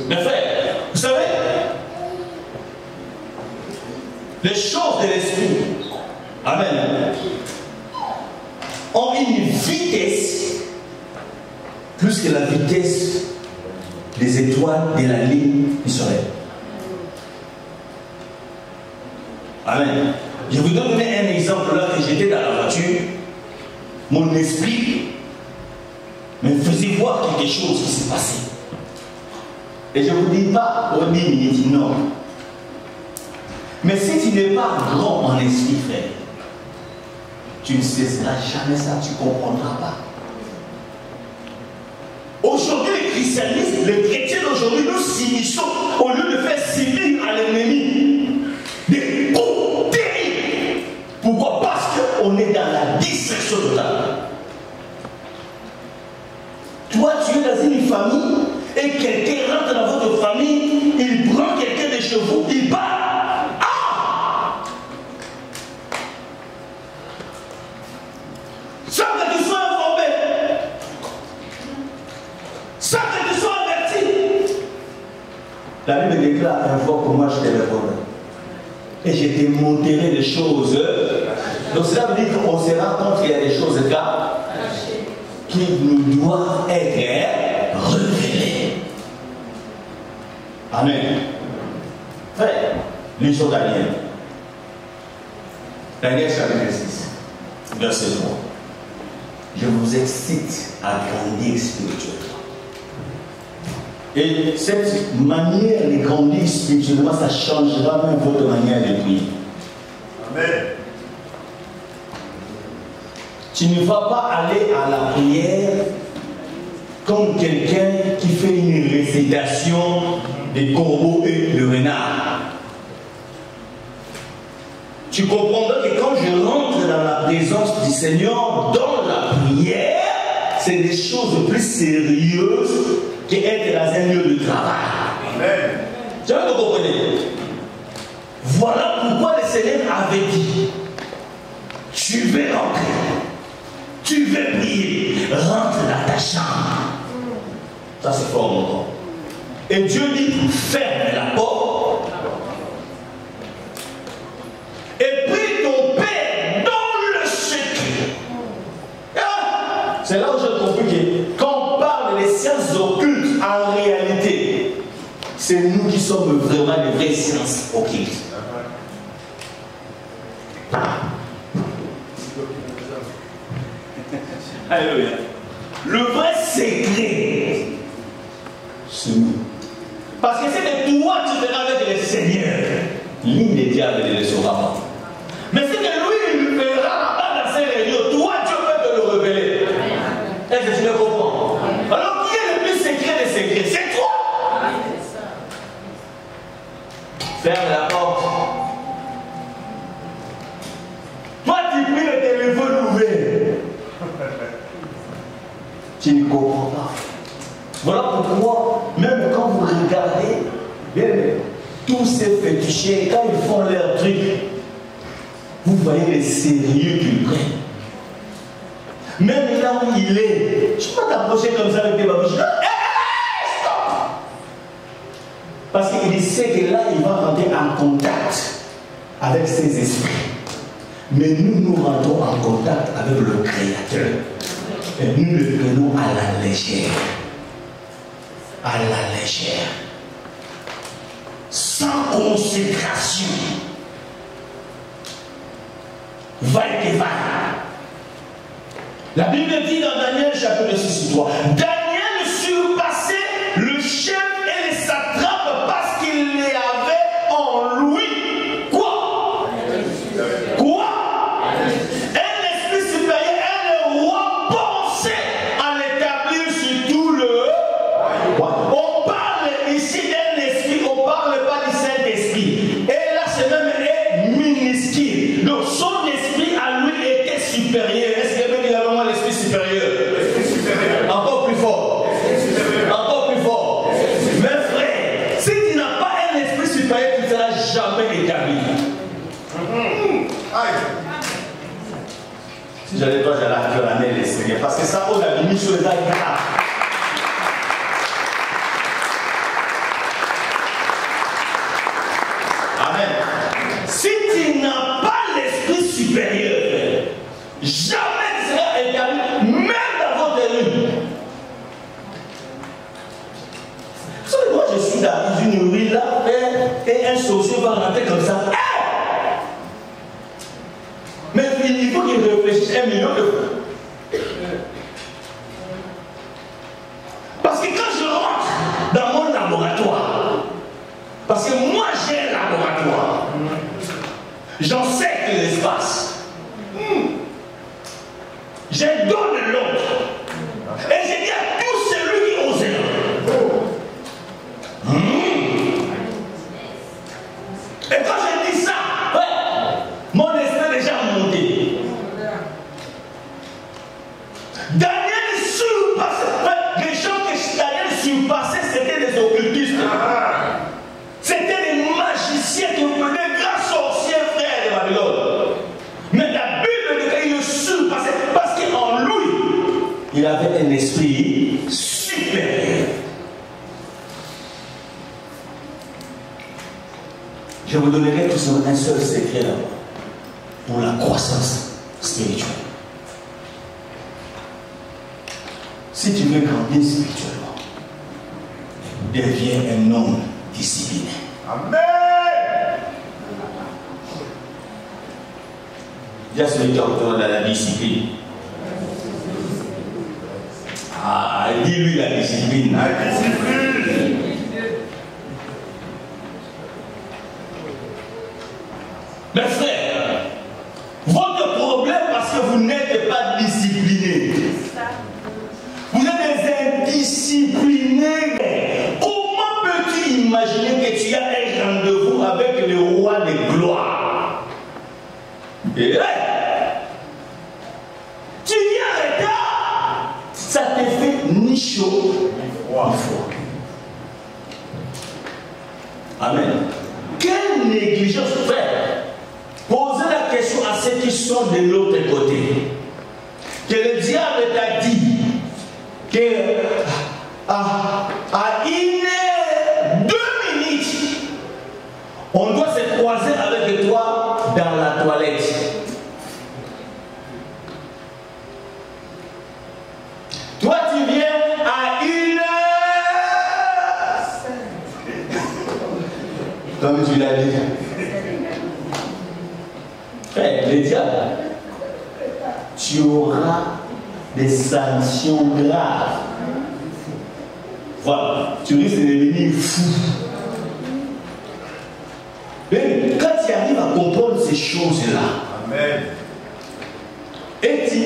Mes frères, vous savez, les choses de l'esprit, amen, ont une vitesse plus que la vitesse des étoiles de la ligne du soleil. Amen. Je vous donne un exemple là que j'étais dans la voiture. Mon esprit me faisait voir quelque chose qui s'est passé. Et je ne vous dis pas au 10 minutes, non. Mais si tu n'es pas grand en esprit, frère, tu ne cesseras jamais ça, tu ne comprendras pas. Aujourd'hui, les christianistes, les chrétiens d'aujourd'hui, nous s'immisçons au lieu de faire subir à l'ennemi des coups terribles. Pourquoi? Parce qu'on est dans la distraction totale. Toi, tu es dans une famille et quelqu'un rentre dans votre famille, il prend quelqu'un de chez vous, il part. Sans que tu sois informé, sans que tu sois averti. La Bible déclare un fois que moi je téléphone et je te montrerai des choses. Donc cela veut dire qu'on se rend compte qu'il y a des choses là qui nous doivent être révélées. Amen. Frère, lisons Daniel. Daniel chapitre 6, verset 3. Je vous excite à grandir spirituellement. Et cette manière de grandir spirituellement, ça changera même votre manière de prier. Amen. Tu ne vas pas aller à la prière comme quelqu'un qui fait une récitation des corbeaux et de renards. Tu comprendras que quand je rentre dans la présence du Seigneur, dans la prière, c'est des choses plus sérieuses qu'être dans un lieu de travail. Amen. Tu vas me comprendre. Voilà pourquoi le Seigneur avait dit, tu veux rentrer, tu veux prier, rentre dans ta chambre. Ça c'est fort mon corps. Et Dieu dit, ferme la porte. Et prie ton Père dans le secret. C'est là où j'ai compris que quand on parle des sciences occultes, en réalité, c'est nous qui sommes vraiment les vraies sciences occultes. Alléluia. Le vrai secret, c'est nous. Parce que c'est que toi, tu verras avec le Seigneur. L'une des diables ne le saura pas. Mais c'est que lui, il verra là-bas dans ses réunions. Toi, Dieu peut te le révéler. Est-ce que tu le comprends? Alors, qui est le plus secret des secrets? C'est toi. Ferme la porte. Toi, tu pries le téléphone ouvert. Tu ne comprends pas. Voilà pourquoi, même quand vous regardez tous ces fétichés, quand ils font leur truc, vous voyez les sérieux qu'ils prennent. Même là où il est, je ne peux pas t'approcher comme ça avec tes babouches. Stop! Parce qu'il sait que là, il va rentrer en contact avec ses esprits. Mais nous rentrons en contact avec le Créateur. Et nous le prenons à la légère. À la légère. Sans consécration. Va et va. La Bible dit dans Daniel chapitre 6, 3. Daniel surpassait le chef et les satrapes parce qu'il les avait en lui. Quoi? Quoi? Un esprit supérieur, un roi pensait à l'établir sur tout le. On parle ici d'un esprit, on ne parle pas du Saint-Esprit. Et là, c'est même minuscule. Donc, son esprit à lui était supérieur. Est-ce que vous dites vraiment l'esprit supérieur? L'esprit supérieur. Encore plus fort. Encore plus fort. Mais frère, si tu n'as pas un esprit supérieur, tu ne seras jamais établi. Si j'allais pas, j'allais acclamer les Seigneurs. Parce que ça, on a mis sur les agars. Si tu n'as pas l'esprit supérieur, jamais tu seras établi, même dans votre rue. Vous savez, moi je suis dans une rue là, et un sorcier va rentrer comme ça. faut qu'il réfléchisse 1 million de fois. Parce que quand je rentre dans mon laboratoire, parce que moi j'ai un laboratoire, j'en sais que l'espace. J'ai don de l'autre. Et j'ai dit à tout celui qui osera. Et quand je dis ça, ouais, mon esprit est déjà monté. Daniel surpassait. Les gens que Daniel surpassait, c'était des occultistes. C'était des magiciens, des grands sorciers, frères de Babylone. Mais la Bible dit qu'il le surpassait parce qu'en lui, il avait un esprit supérieur. Je vous donnerai tout simplement un seul secret là pour la croissance spirituelle. Si tu veux grandir spirituellement, deviens un homme discipliné. Amen. Il y a celui qui est encore dans la discipline. Ah, dis-lui la discipline. La discipline. Mes frères, votre problème parce que vous n'êtes pas disciplinés. Vous êtes des indisciplinés. Comment peux-tu imaginer que tu as un rendez-vous avec le roi de gloire? Et là, tu viens en retard, ça te fait ni chaud ni froid. Amen. Quelle négligence, frère. Posez la question à ceux qui sont de l'autre côté. Que le diable t'a dit que à 2 minutes, on doit se croiser avec toi dans la toilette. Toi, tu viens à 1 heure. Comme tu l'as dit. Frère, le diable, tu auras des sanctions graves. Voilà, tu risques de devenir fou. Mais quand tu arrives à comprendre ces choses-là, Amen. Et tu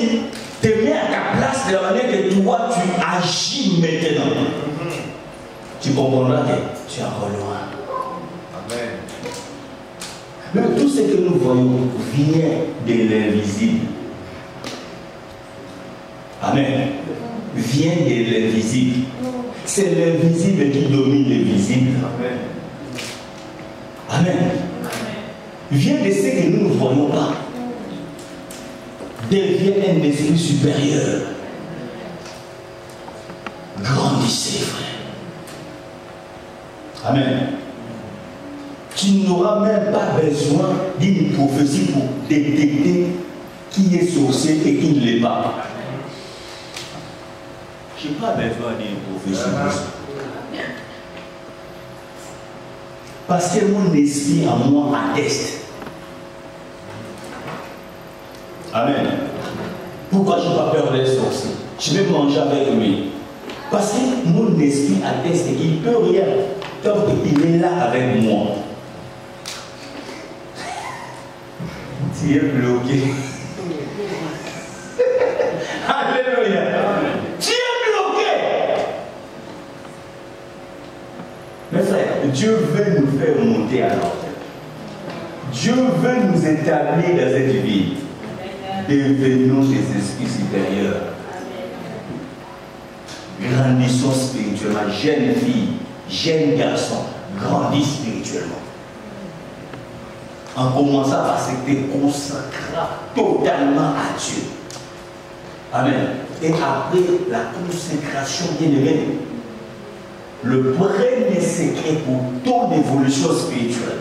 te mets à ta place de la manière que toi tu agis maintenant, tu comprendras que tu es encore loin. Amen. Mais tout ce que nous voyons vient de l'invisible. Amen. Vient de l'invisible. C'est l'invisible qui domine le visible. Amen. Amen. Vient de ce que nous ne voyons pas. Devient un esprit supérieur. Grandissez, frère. Amen. Tu n'auras même pas besoin d'une prophétie pour détecter qui est sorcier et qui ne l'est pas. Je n'ai pas besoin d'une prophétie pour ça. Parce que mon esprit à moi atteste. Amen. Pourquoi je n'ai pas peur des sorciers? Je vais manger avec lui. Parce que mon esprit atteste qu'il ne peut rien tant qu'il est là avec moi. Tu es bloqué. Alléluia. Tu es bloqué. Mes frères, Dieu veut nous faire monter à l'ordre. Dieu veut nous établir dans cette vie. Devenons des esprits supérieurs. Grandissons spirituellement. Jeune fille, jeune garçon, grandis spirituellement. En commençant par se consacrer totalement à Dieu. Amen. Et après la consécration, bien aimé, le premier secret pour ton évolution spirituelle,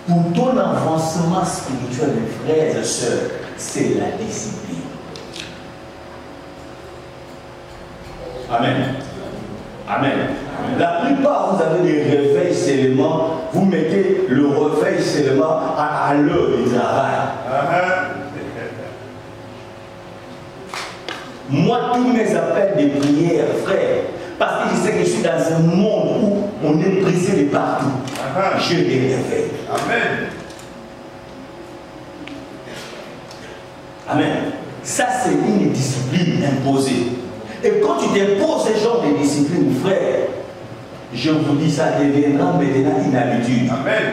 pour ton avancement spirituel, mes frères et sœurs, c'est la discipline. Amen. Amen. La plupart, vous avez des réveils seulement, vous mettez le réveil seulement à l'heure du travail. tous mes appels de prière, frère, parce que je sais que je suis dans un monde où on est pressé de partout. Je les réveille. Amen. Amen. Ça, c'est une discipline imposée. Et quand tu t'imposes ce genre de discipline, frère, je vous dis, ça deviendra maintenant une habitude. Amen.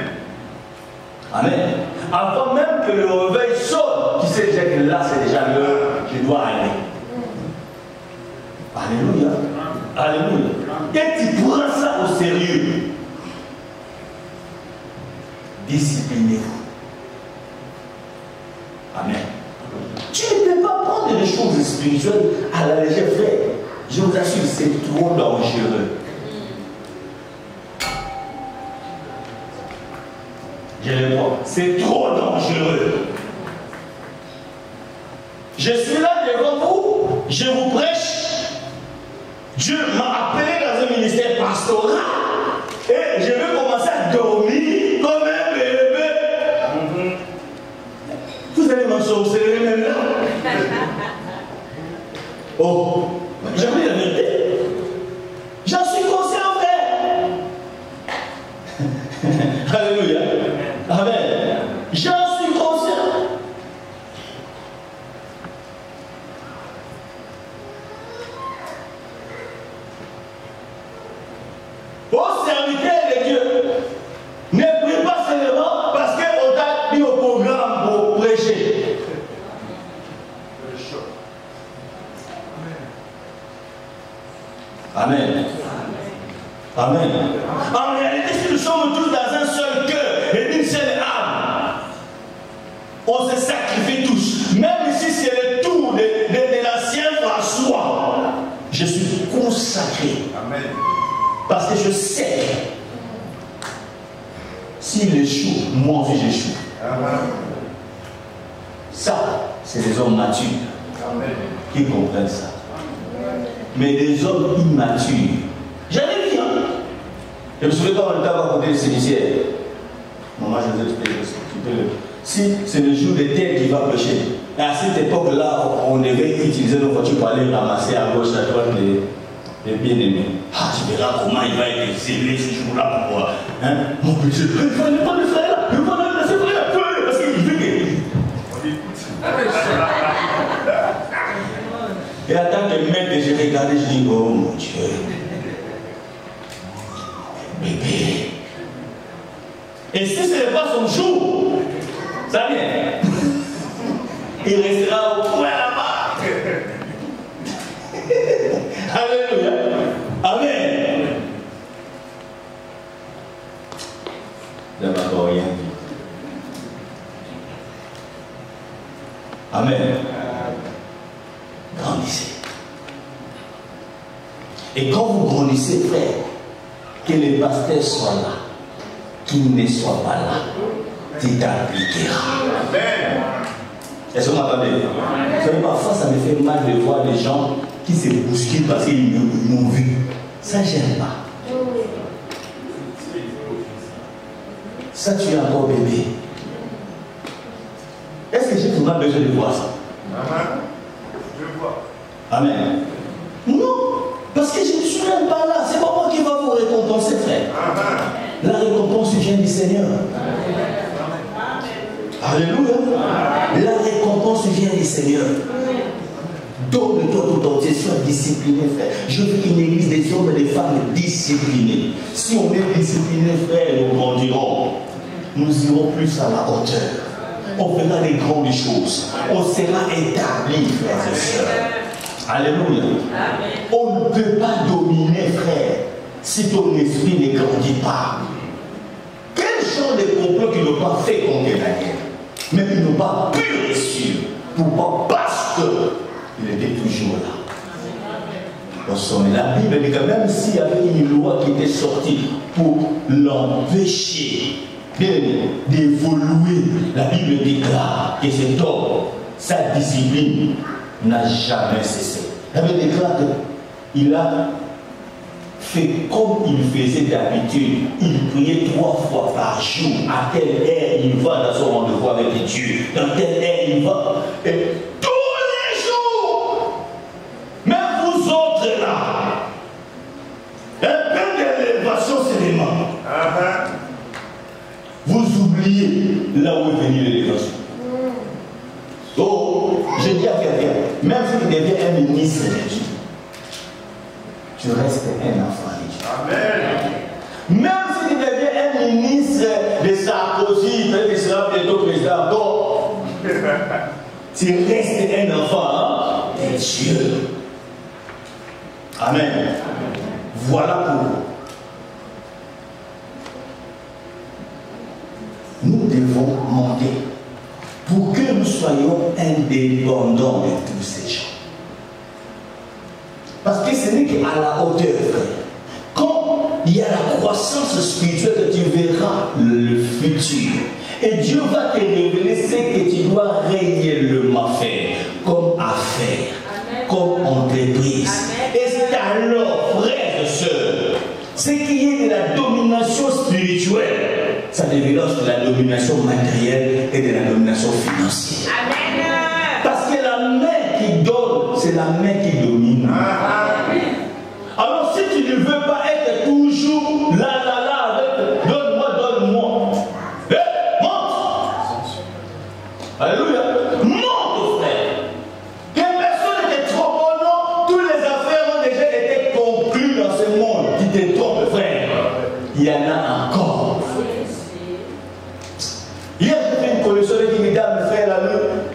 Amen. Avant même que le réveil sonne, tu sais déjà que là, c'est déjà l'heure, je dois aller. Alléluia. Alléluia. Et tu prends ça au sérieux. Disciplinez-vous. Amen. Tu ne peux pas prendre les choses spirituelles à la légère, frère. Je vous assure, c'est trop dangereux. Je le vois. C'est trop dangereux. Je suis là devant vous, je vous prêche. Dieu m'a appelé dans un ministère pastoral et je vais commencer à dormir comme un bébé. Vous allez m'en sorceler même là. Oh, j'avais la vérité. J'en suis conscient, frère. Alléluia. Amen. J'en suis conscient. Ô serviteur de Dieu, ne prie pas seulement parce qu'on t'a mis au programme pour prêcher. Amen. Amen. En réalité, si nous sommes tous dans un seul cœur et une seule âme, on se sacrifie tous. Même si c'est le tour de l'ancien François, je suis consacré. Amen. Parce que je sais, s'il échoue, moi aussi j'échoue. Ça, c'est des hommes matures qui comprennent ça. Mais des hommes immatures, j'en ai vu, hein. Je me souviens quand on était à côté de Cénicière. Maman, je vous explique si c'est le jour d'été qui va prêcher, et à cette époque-là, on devait utiliser nos voitures pour aller ramasser à gauche, à droite les bien-aimés. Ah, tu verras comment il va être exilé ce jour-là pour moi. Hein? Mon petit, il ne fallait pas le frère là, il ne fallait pas le frère là, parce qu'il veut que. Et en tant que maître, j'ai regardé, je dis, oh mon Dieu. Bébé. Et si ce n'est pas son jour, ça vient. Il restera au point là-bas. Alléluia. Amen. Je n'ai encore rien dit. Amen. Grandissez. Et quand vous grandissez, frère, que les pasteurs soient là, qu'ils ne soient pas là, tu t'appliqueras. Est-ce que vous m'entendez? Vous savez, parfois ça me fait mal de voir des gens qui se bousculent parce qu'ils m'ont vu. Ça, j'aime pas. Ça, tu es encore bébé. Est-ce que j'ai vraiment besoin de voir ça? Je vois. Amen. Non, parce que je ne suis même pas là. C'est pas moi qui va vous récompenser, frère. La récompense vient du Seigneur. Alléluia. La récompense vient du Seigneur. Donne-toi tout entier, sois discipliné, frère. Je veux une église des hommes et des femmes disciplinés. Si on est discipliné, frère, nous grandirons. Nous irons plus à la hauteur. On fera des grandes choses. On sera établis, frères et sœurs. Alléluia. On ne peut pas dominer, frère, si ton esprit ne grandit pas. Quel genre de complot qu'ils n'ont pas fait contre Daniel? Mais ils n'ont pas pu réussir. Pourquoi? Parce qu'il était toujours là. La Bible dit que même s'il y avait une loi qui était sortie pour l'empêcher d'évoluer, la Bible déclare que cet homme, sa discipline n'a jamais cessé. La Bible déclare qu'il a fait comme il faisait d'habitude. Il priait 3 fois par jour. À telle heure, il va dans son rendez-vous avec Dieu. Dans telle heure, il va. Et tous les jours, même oublié là où est venue l'élévation. Donc, je dis à quelqu'un, même si tu deviens un ministre de Dieu, tu restes un enfant de Dieu. Amen. Même si tu deviens un ministre de Sarkozy, peut-être que tu seras bientôt président encore, tu restes un enfant de Dieu. Amen. Voilà pour nous devons monter pour que nous soyons indépendants de tous ces gens. Parce que ce n'est qu'à la hauteur, quand il y a la croissance spirituelle que tu verras le futur. Et Dieu va te révéler ce que tu dois réellement faire, comme affaire, comme entreprise. Et c'est alors, frères et sœurs, ce qui est de la domination spirituelle, ça deviendra de la domination matérielle et de la domination financière. Amen. Parce que la main qui donne, c'est la main qui domine. Alors si tu ne veux pas être toujours là, avec donne-moi, monte. Alléluia. Monte, frère. Que personne ne te trompe, non. Toutes les affaires ont déjà été conclues dans ce monde. Qui te trompe, frère. Il y en a encore. Hier, j'ai fait une connexion avec une dame, frère, là,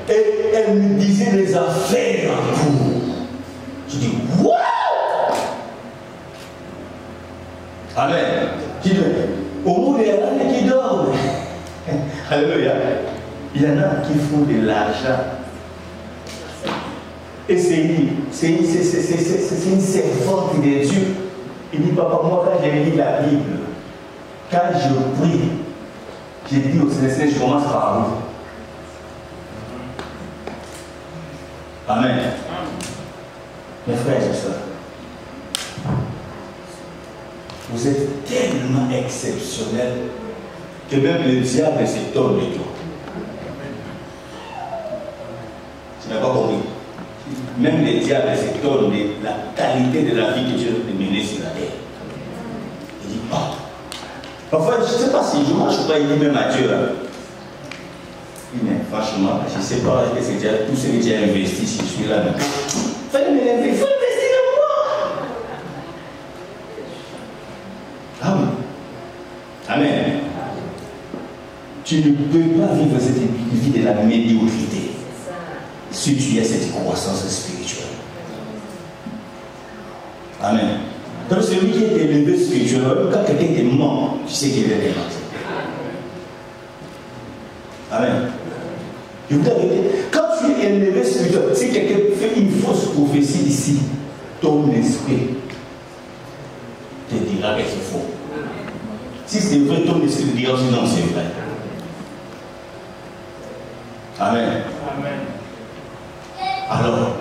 et elle me disait les affaires en cours. Je dis, waouh! Amen. Je dis, au monde, il y en a qui dorment. Alléluia. Il y en a qui font de l'argent. Et c'est une servante de Dieu. Il dit, papa, moi, quand j'ai lu la Bible, quand je prie, j'ai dit au Seigneur, je commence par vous. Amen. Mes frères et sœurs, vous êtes tellement exceptionnels que même le diable s'étonne de toi. Tu n'as pas compris. Même le diable s'étonne de la qualité de la vie que Dieu a menée sur la terre. Il dit, oh. Enfin, je ne sais pas si je mange pas, il dit même à Dieu. Mais franchement, je ne sais pas que c'est déjà tout ce que j'ai investi si je suis là. Il faut investir en moi. Amen. Amen. Tu ne peux pas vivre cette vie de la médiocrité si tu as cette croissance spirituelle. Amen. Donc celui qui est élevé spirituellement, quand quelqu'un te ment, tu sais qu'il est élevé. Amen. Je vous dis, quand tu es élevé spirituellement, si quelqu'un fait une fausse prophétie ici, ton esprit te dira que c'est faux. Si c'est vrai, ton esprit te dira aussi non, c'est vrai. Amen. Amen. Alors,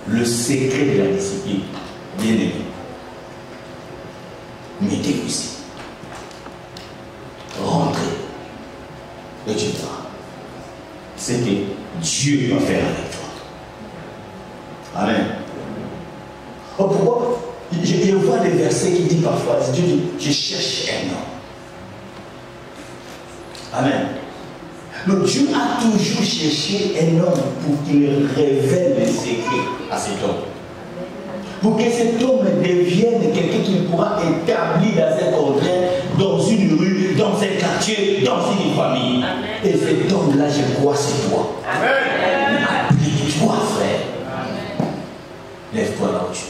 le secret de la discipline, bien aimé, mettez-vous ici. Rentrez. Et tu verras. C'est que Dieu va faire avec toi. Amen. Oh, pourquoi? Je vois des versets qui disent parfois, Dieu dit, je cherche un homme. Amen. Donc Dieu a toujours cherché un homme pour qu'il révèle les secrets à cet homme. Pour que cet homme devienne quelqu'un qui pourra établir dans un contraire, dans une rue, dans un quartier, dans une famille. Amen. Et cet homme-là, je crois, c'est toi. Amen. Applique-toi, frère. Amen. Lève-toi là où tu es.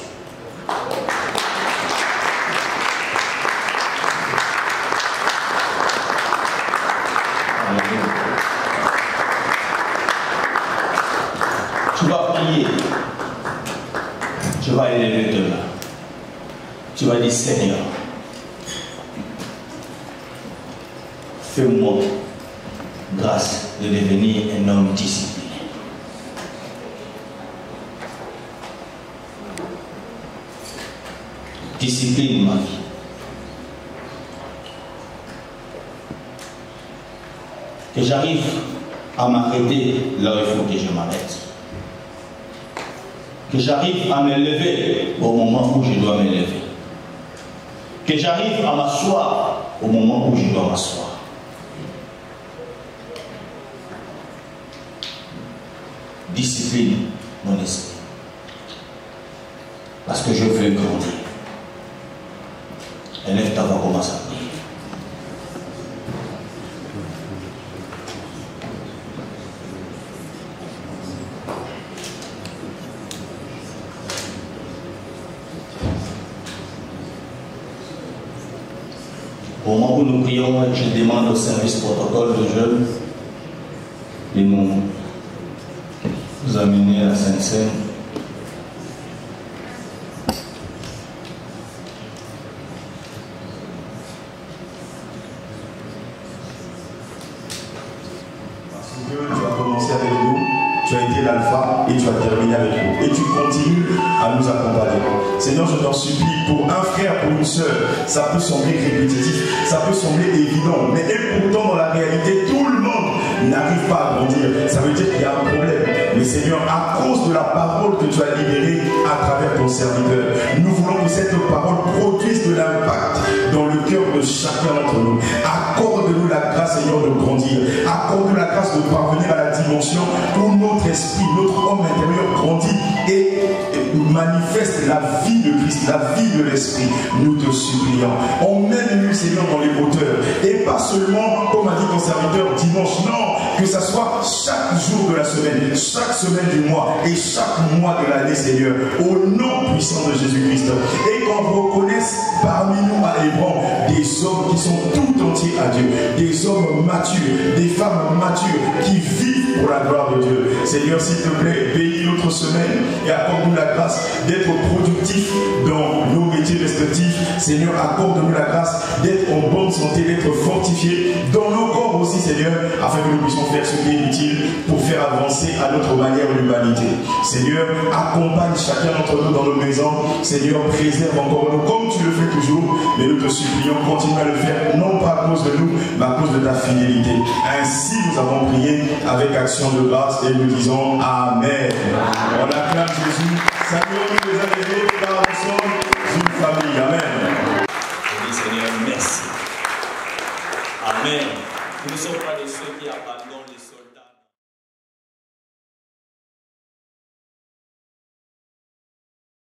Tu vas prier. Tu vas élever de là. Tu vas dire, Seigneur, fais-moi grâce de devenir un homme discipliné. Discipline ma vie. Que j'arrive à m'arrêter là où il faut que je m'arrête. Que j'arrive à me lever au moment où je dois me lever. Que j'arrive à m'asseoir au moment où je dois m'asseoir. discipline mon esprit. Parce que je veux grandir. Élève ta voix, commence à prier. Au moment où nous prions, je demande au service protocole de jeunes de nous amener à la Sainte-Seine. Parce que Dieu, tu as commencé avec nous, tu as été l'alpha et tu as terminé avec nous. Et tu continues à nous accompagner. Seigneur, je t'en supplie, pour un frère, pour une soeur, ça peut sembler répétitif, ça peut sembler évident, mais pourtant dans la réalité, tout le monde n'arrive pas à grandir. Ça veut dire qu'il y a un problème. Mais Seigneur, à cause de la parole que tu as libérée à travers ton serviteur, nous voulons que cette parole produise de l'impact dans le cœur de chacun d'entre nous. Accorde-nous la grâce, Seigneur, de grandir. Accorde-nous la grâce de parvenir à la dimension où notre esprit, notre homme intérieur grandit et manifeste la vie de Christ, la vie de l'esprit. Nous te supplions. Emmène-nous, Seigneur, dans les hauteurs. Et pas seulement, comme a dit ton serviteur, dimanche. Non, que ça soit chaque jour de la semaine, chaque semaine du mois et chaque mois de l'année, Seigneur. Au nom puissant de Jésus-Christ. Et qu'on reconnaisse parmi nous à Hébron des hommes qui sont tout entiers à Dieu. Des hommes matures, des femmes matures qui vivent pour la gloire de Dieu. Seigneur, s'il te plaît, bénis notre semaine et accorde-nous la grâce d'être productifs dans nos métiers respectifs. Seigneur, accorde-nous la grâce d'être en bonne santé, d'être fortifiés dans nos corps aussi, Seigneur, afin que nous puissions faire ce qui est utile pour faire avancer à notre manière l'humanité. Seigneur, accompagne chacun d'entre nous dans nos maisons. Seigneur, préserve encore nous comme tu le fais toujours, mais nous te supplions, continue à le faire, non pas à cause de nous, mais à cause de ta fidélité. Ainsi, nous avons prié avec action de grâce et nous disons Amen. On acclame Jésus. Saluons-nous les uns les autres, car nous sommes une famille. Amen. Je dis Seigneur, merci. Amen. Nous ne sommes pas de ceux qui abandonnent les sols.